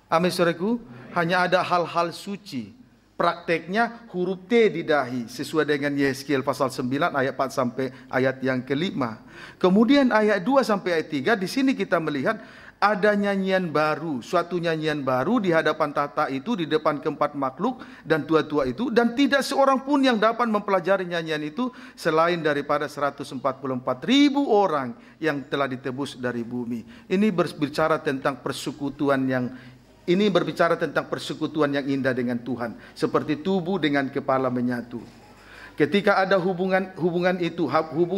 Amin saudaraku, hanya ada hal-hal suci. Prakteknya huruf T di dahi sesuai dengan Yehezkiel pasal 9 ayat 4 sampai ayat yang kelima. Kemudian ayat 2 sampai ayat 3 di sini kita melihat ada nyanyian baru, suatu nyanyian baru di hadapan tahta itu, di depan keempat makhluk dan tua-tua itu, dan tidak seorang pun yang dapat mempelajari nyanyian itu selain daripada 144.000 orang yang telah ditebus dari bumi. Ini berbicara tentang persekutuan yang indah dengan Tuhan, seperti tubuh dengan kepala menyatu. Ketika ada hubungan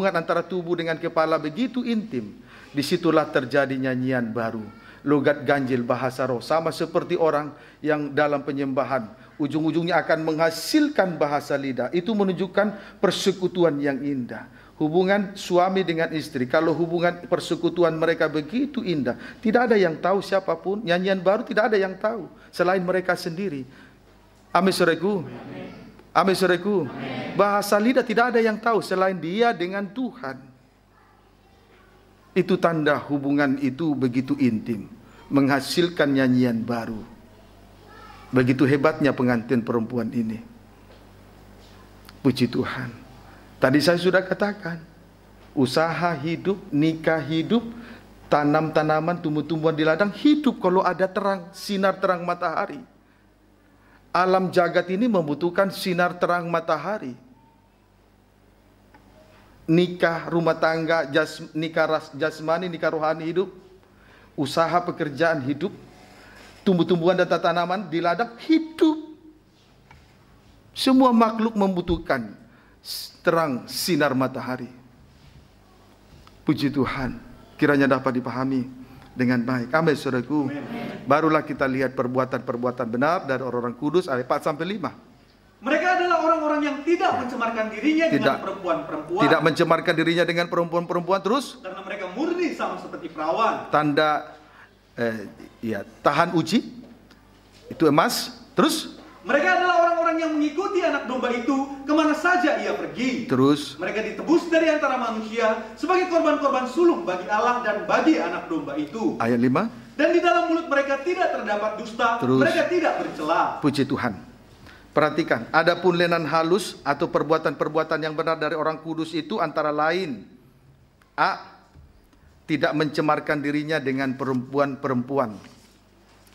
antara tubuh dengan kepala begitu intim, disitulah terjadi nyanyian baru, logat ganjil bahasa roh, sama seperti orang yang dalam penyembahan ujung-ujungnya akan menghasilkan bahasa lidah. Itu menunjukkan persekutuan yang indah. Hubungan suami dengan istri, kalau hubungan persekutuan mereka begitu indah, tidak ada yang tahu siapapun. Nyanyian baru tidak ada yang tahu selain mereka sendiri. Amin saudaraku. Amin saudaraku. Bahasa lidah tidak ada yang tahu selain dia dengan Tuhan. Itu tanda hubungan itu begitu intim, menghasilkan nyanyian baru. Begitu hebatnya pengantin perempuan ini. Puji Tuhan. Tadi saya sudah katakan, usaha hidup, nikah hidup, tanam tanaman, tumbuh-tumbuhan di ladang hidup kalau ada terang, sinar terang matahari. Alam jagat ini membutuhkan sinar terang matahari. Nikah, rumah tangga, nikah jasmani, nikah rohani hidup, usaha pekerjaan hidup, tumbuh-tumbuhan dan tanaman di ladang hidup. Semua makhluk membutuhkan terang sinar matahari. Puji Tuhan, kiranya dapat dipahami dengan baik. Amin, saudaraku. Barulah kita lihat perbuatan-perbuatan benar dari orang-orang kudus ayat 4 sampai 5. Mereka adalah orang-orang yang tidak mencemarkan dirinya dengan perempuan-perempuan. Tidak mencemarkan dirinya dengan perempuan-perempuan, terus? Karena mereka murni sama seperti perawan. Tanda tahan uji itu emas, terus? Mereka adalah orang-orang yang mengikuti anak domba itu kemana saja ia pergi. Terus? Mereka ditebus dari antara manusia sebagai korban-korban sulung bagi Allah dan bagi anak domba itu. Ayat 5. Dan di dalam mulut mereka tidak terdapat dusta. Terus? Mereka tidak bercela. Puji Tuhan. Perhatikan, adapun lenan halus atau perbuatan-perbuatan yang benar dari orang kudus itu antara lain: A. Tidak mencemarkan dirinya dengan perempuan-perempuan.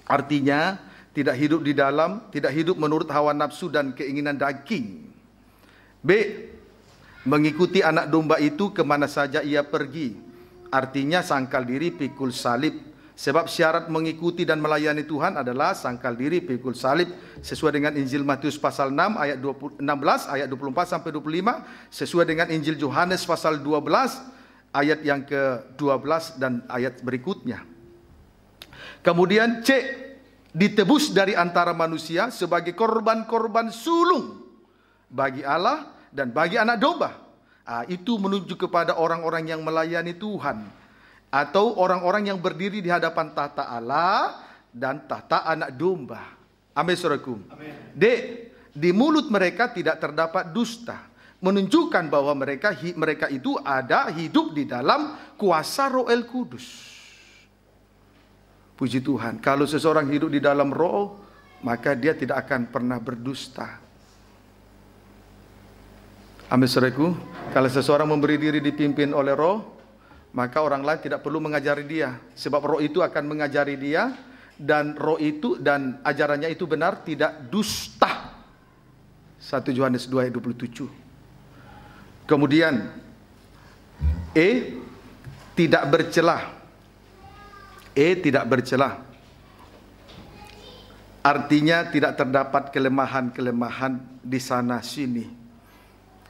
Artinya, tidak hidup di dalam, tidak hidup menurut hawa nafsu dan keinginan daging. B. Mengikuti anak domba itu kemana saja ia pergi. Artinya sangkal diri, pikul salib. Sebab syarat mengikuti dan melayani Tuhan adalah sangkal diri, pikul salib, sesuai dengan Injil Matius pasal 6 ayat 16 ayat 24 sampai 25, sesuai dengan Injil Yohanes pasal 12 ayat yang ke-12 dan ayat berikutnya. Kemudian C. Ditebus dari antara manusia sebagai korban-korban sulung bagi Allah dan bagi anak domba. Itu menunjuk kepada orang-orang yang melayani Tuhan, atau orang-orang yang berdiri di hadapan tahta Allah dan tahta anak domba. Amin, saudaraku. Amin. D. Di mulut mereka tidak terdapat dusta, menunjukkan bahwa mereka itu ada hidup di dalam kuasa Roh El Kudus. Puji Tuhan, kalau seseorang hidup di dalam roh, maka dia tidak akan pernah berdusta. Amin, saudaraku. Kalau seseorang memberi diri dipimpin oleh roh, maka orang lain tidak perlu mengajari dia, sebab roh itu akan mengajari dia, dan roh itu dan ajarannya itu benar, tidak dusta. 1 Yohanes 2 ayat 27. Kemudian E. Tidak bercela. E. Tidak bercela. Artinya tidak terdapat kelemahan-kelemahan di sana sini.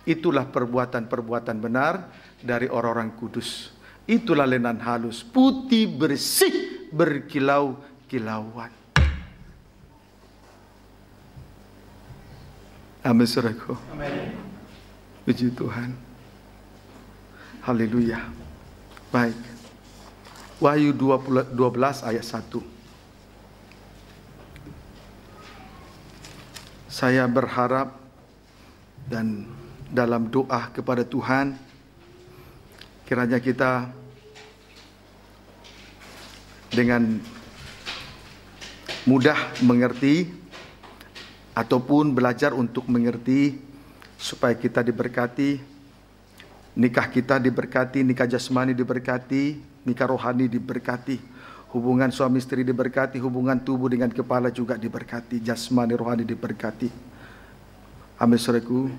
Itulah perbuatan-perbuatan benar dari orang-orang kudus. Itulah lenan halus, putih bersih, berkilau-kilauan. Amin, saudaraku. Amin. Puji Tuhan. Haleluya. Baik. Wahyu 12 ayat 1. Saya berharap dan dalam doa kepada Tuhan, kiranya kita dengan mudah mengerti ataupun belajar untuk mengerti, supaya kita diberkati, nikah kita diberkati, nikah jasmani diberkati, nikah rohani diberkati, hubungan suami istri diberkati, hubungan tubuh dengan kepala juga diberkati, jasmani rohani diberkati. Amin, saudaraku.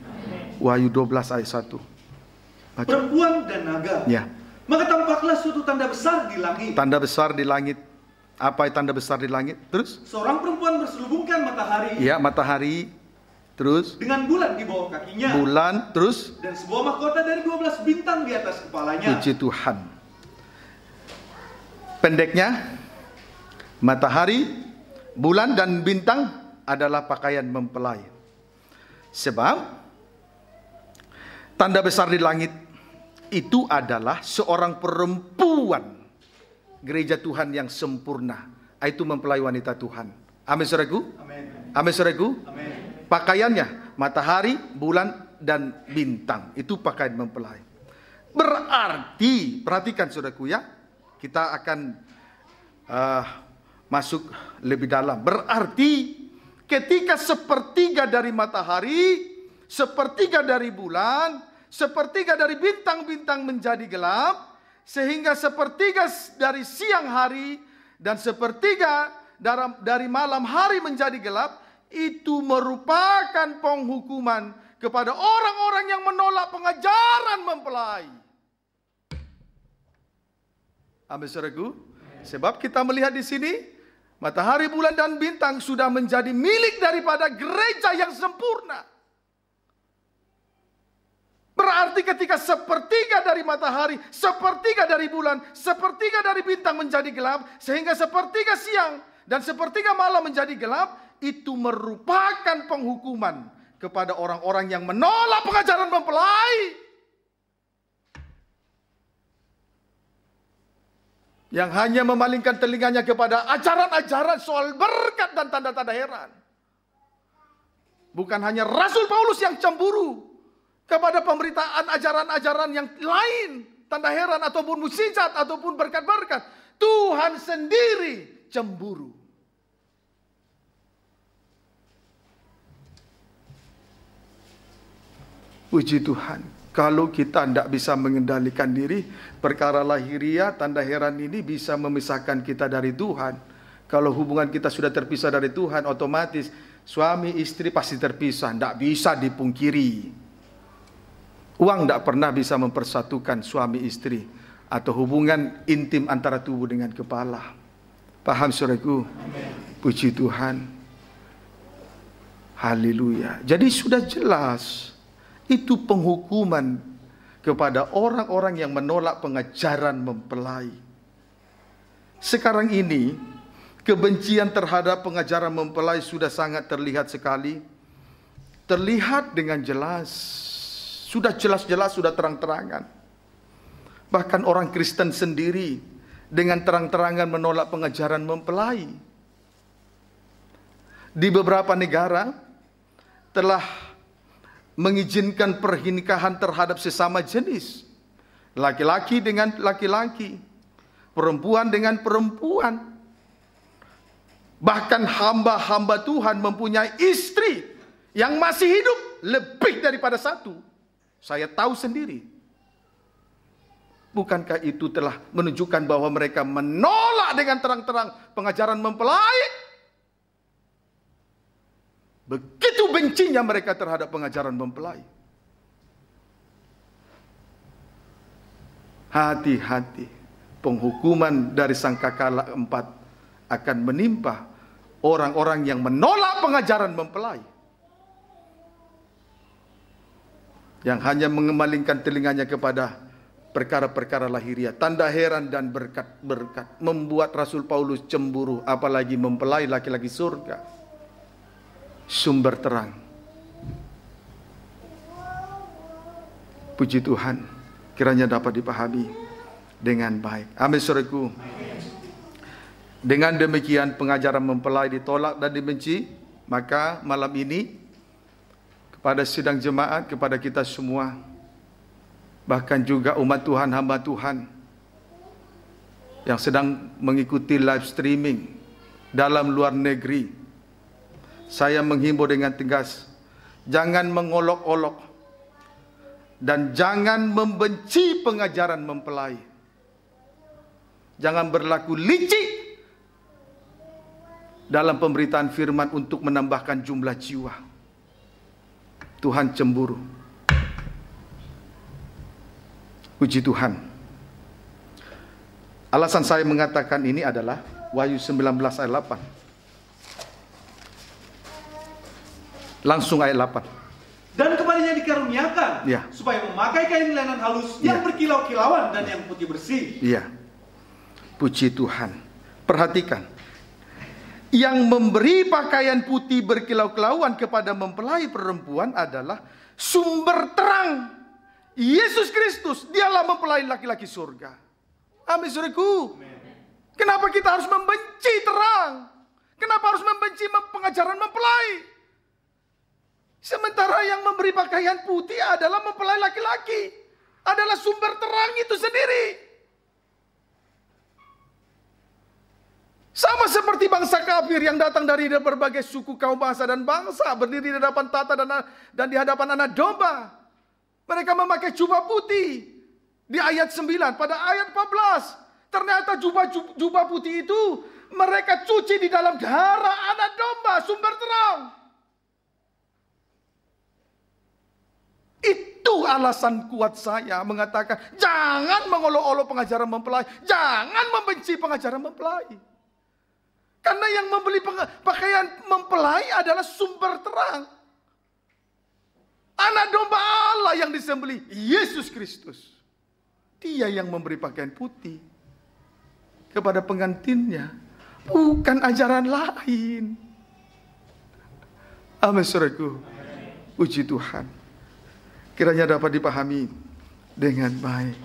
Wahyu 12 ayat 1. Baca. Perempuan dan naga. Ya. Maka tampaklah suatu tanda besar di langit. Tanda besar di langit. Apa tanda besar di langit? Terus? Seorang perempuan berselubungkan matahari. Ya, matahari. Terus? Dengan bulan di bawah kakinya. Bulan, terus? Dan sebuah mahkota dari 12 bintang di atas kepalanya. Puji Tuhan. Pendeknya, matahari, bulan dan bintang adalah pakaian mempelai. Sebab tanda besar di langit itu adalah seorang perempuan gereja Tuhan yang sempurna. Itu mempelai wanita Tuhan. Amin, saudaraku. Amin. Amin, saudaraku. Amin. Pakaiannya matahari, bulan dan bintang. Itu pakaian mempelai. Berarti, perhatikan saudaraku ya, kita akan masuk lebih dalam. Berarti ketika sepertiga dari matahari, sepertiga dari bulan, sepertiga dari bintang-bintang menjadi gelap, sehingga sepertiga dari siang hari dan sepertiga dari malam hari menjadi gelap, itu merupakan penghukuman kepada orang-orang yang menolak pengajaran mempelai. Amin, saudaraku. Sebab kita melihat di sini, matahari, bulan dan bintang sudah menjadi milik daripada gereja yang sempurna. Berarti ketika sepertiga dari matahari, sepertiga dari bulan, sepertiga dari bintang menjadi gelap, sehingga sepertiga siang dan sepertiga malam menjadi gelap, itu merupakan penghukuman kepada orang-orang yang menolak pengajaran mempelai. Yang hanya memalingkan telinganya kepada ajaran-ajaran soal berkat dan tanda-tanda heran. Bukan hanya Rasul Paulus yang cemburu kepada pemberitaan ajaran-ajaran yang lain, tanda heran ataupun mukjizat ataupun berkat-berkat. Tuhan sendiri cemburu. Puji Tuhan. Kalau kita tidak bisa mengendalikan diri, perkara lahiriah, tanda heran ini bisa memisahkan kita dari Tuhan. Kalau hubungan kita sudah terpisah dari Tuhan, otomatis suami istri pasti terpisah. Tidak bisa dipungkiri. Uang tidak pernah bisa mempersatukan suami istri atau hubungan intim antara tubuh dengan kepala. Paham saudaraku? Puji Tuhan. Haleluya. Jadi sudah jelas. Itu penghukuman kepada orang-orang yang menolak pengajaran mempelai. Sekarang ini, kebencian terhadap pengajaran mempelai sudah sangat terlihat sekali. Terlihat dengan jelas. Sudah jelas-jelas, sudah terang-terangan. Bahkan orang Kristen sendiri dengan terang-terangan menolak pengajaran mempelai. Di beberapa negara telah mengizinkan pernikahan terhadap sesama jenis. Laki-laki dengan laki-laki, perempuan dengan perempuan. Bahkan hamba-hamba Tuhan mempunyai istri yang masih hidup lebih daripada satu. Saya tahu sendiri. Bukankah itu telah menunjukkan bahwa mereka menolak dengan terang-terang pengajaran mempelai? Begitu bencinya mereka terhadap pengajaran mempelai. Hati-hati, penghukuman dari sangkakala keempat akan menimpa orang-orang yang menolak pengajaran mempelai. Yang hanya mengemalingkan telinganya kepada perkara-perkara lahiriah, tanda heran dan berkat-berkat, membuat Rasul Paulus cemburu, apalagi mempelai laki-laki surga. Sumber terang. Puji Tuhan, kiranya dapat dipahami dengan baik. Amin saudaraku. Dengan demikian pengajaran mempelai ditolak dan dibenci, maka malam ini kepada sidang jemaat, kepada kita semua, bahkan juga umat Tuhan, hamba Tuhan yang sedang mengikuti live streaming dalam luar negeri, saya menghimbau dengan tegas, jangan mengolok-olok dan jangan membenci pengajaran mempelai. Jangan berlaku licik dalam pemberitaan firman untuk menambahkan jumlah jiwa. Tuhan cemburu. Puji Tuhan. Alasan saya mengatakan ini adalah Wahyu 19 ayat 8. Langsung ayat 8. Dan kepadanya dikaruniakan supaya memakai kain lenan halus yang berkilau-kilauan dan yang putih bersih. Iya. Puji Tuhan. Perhatikan. Yang memberi pakaian putih berkilau-kilauan kepada mempelai perempuan adalah sumber terang. Yesus Kristus, dialah mempelai laki-laki surga. Amin saudaraku. Kenapa kita harus membenci terang? Kenapa harus membenci pengajaran mempelai? Sementara yang memberi pakaian putih adalah mempelai laki-laki. Adalah sumber terang itu sendiri. Sama seperti bangsa kafir yang datang dari berbagai suku, kaum, bahasa dan bangsa. Berdiri di hadapan tata dan di hadapan anak domba. Mereka memakai jubah putih. Di ayat 9, pada ayat 14. Ternyata jubah putih itu mereka cuci di dalam darah anak domba, sumber terang. Itu alasan kuat saya mengatakan jangan mengolok-olok pengajaran mempelai, jangan membenci pengajaran mempelai. Karena yang membeli pakaian mempelai adalah sumber terang. Anak domba Allah yang disembelih, Yesus Kristus. Dia yang memberi pakaian putih kepada pengantinnya, bukan ajaran lain. Amin, saudaraku. Puji Tuhan. Kiranya dapat dipahami dengan baik.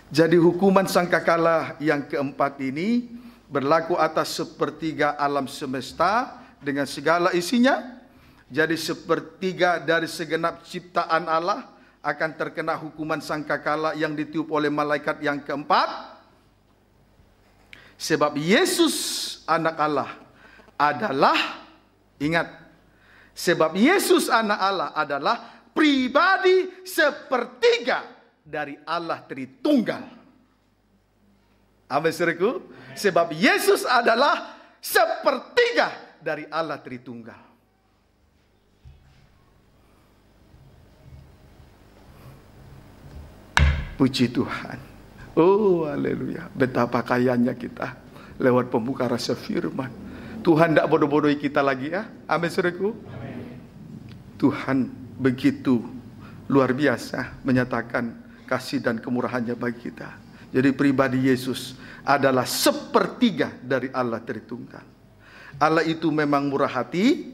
Jadi hukuman sangkakala yang keempat ini berlaku atas sepertiga alam semesta dengan segala isinya. Jadi sepertiga dari segenap ciptaan Allah akan terkena hukuman sangkakala yang ditiup oleh malaikat yang keempat. Sebab Yesus anak Allah adalah, ingat, sebab Yesus anak Allah adalah pribadi sepertiga dari Allah Tritunggal. Amin, saudaraku. Sebab Yesus adalah sepertiga dari Allah Tritunggal. Puji Tuhan. Oh, haleluya. Betapa kayanya kita lewat pembuka rasa firman. Tuhan tidak bodoh-bodohi kita lagi ya. Amin, saudaraku. Tuhan begitu luar biasa menyatakan kasih dan kemurahannya bagi kita. Jadi pribadi Yesus adalah sepertiga dari Allah Tritunggal. Allah itu memang murah hati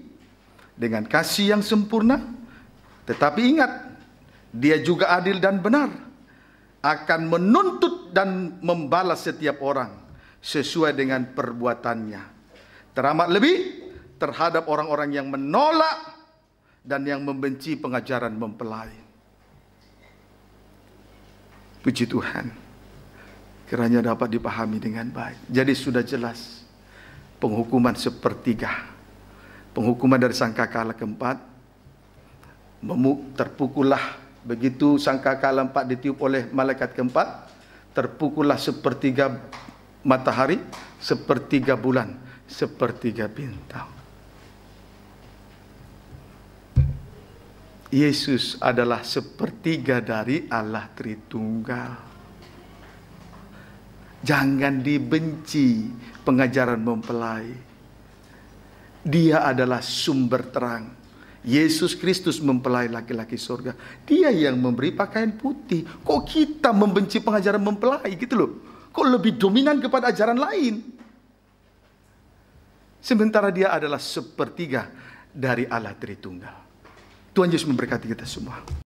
dengan kasih yang sempurna. Tetapi ingat, Dia juga adil dan benar, akan menuntut dan membalas setiap orang sesuai dengan perbuatannya. Teramat lebih terhadap orang-orang yang menolak dan yang membenci pengajaran mempelai. Puji Tuhan. Kiranya dapat dipahami dengan baik. Jadi sudah jelas penghukuman sepertiga. Penghukuman dari sangkakala keempat. Terpukullah. Begitu sangkakala 4 ditiup oleh malaikat keempat, terpukullah sepertiga matahari, sepertiga bulan, sepertiga bintang. Yesus adalah sepertiga dari Allah Tritunggal. Jangan dibenci pengajaran mempelai. Dia adalah sumber terang. Yesus Kristus mempelai laki-laki surga. Dia yang memberi pakaian putih. Kok kita membenci pengajaran mempelai gitu loh? Kok lebih dominan kepada ajaran lain? Sementara dia adalah sepertiga dari Allah Tritunggal. Tuhan Yesus memberkati kita semua.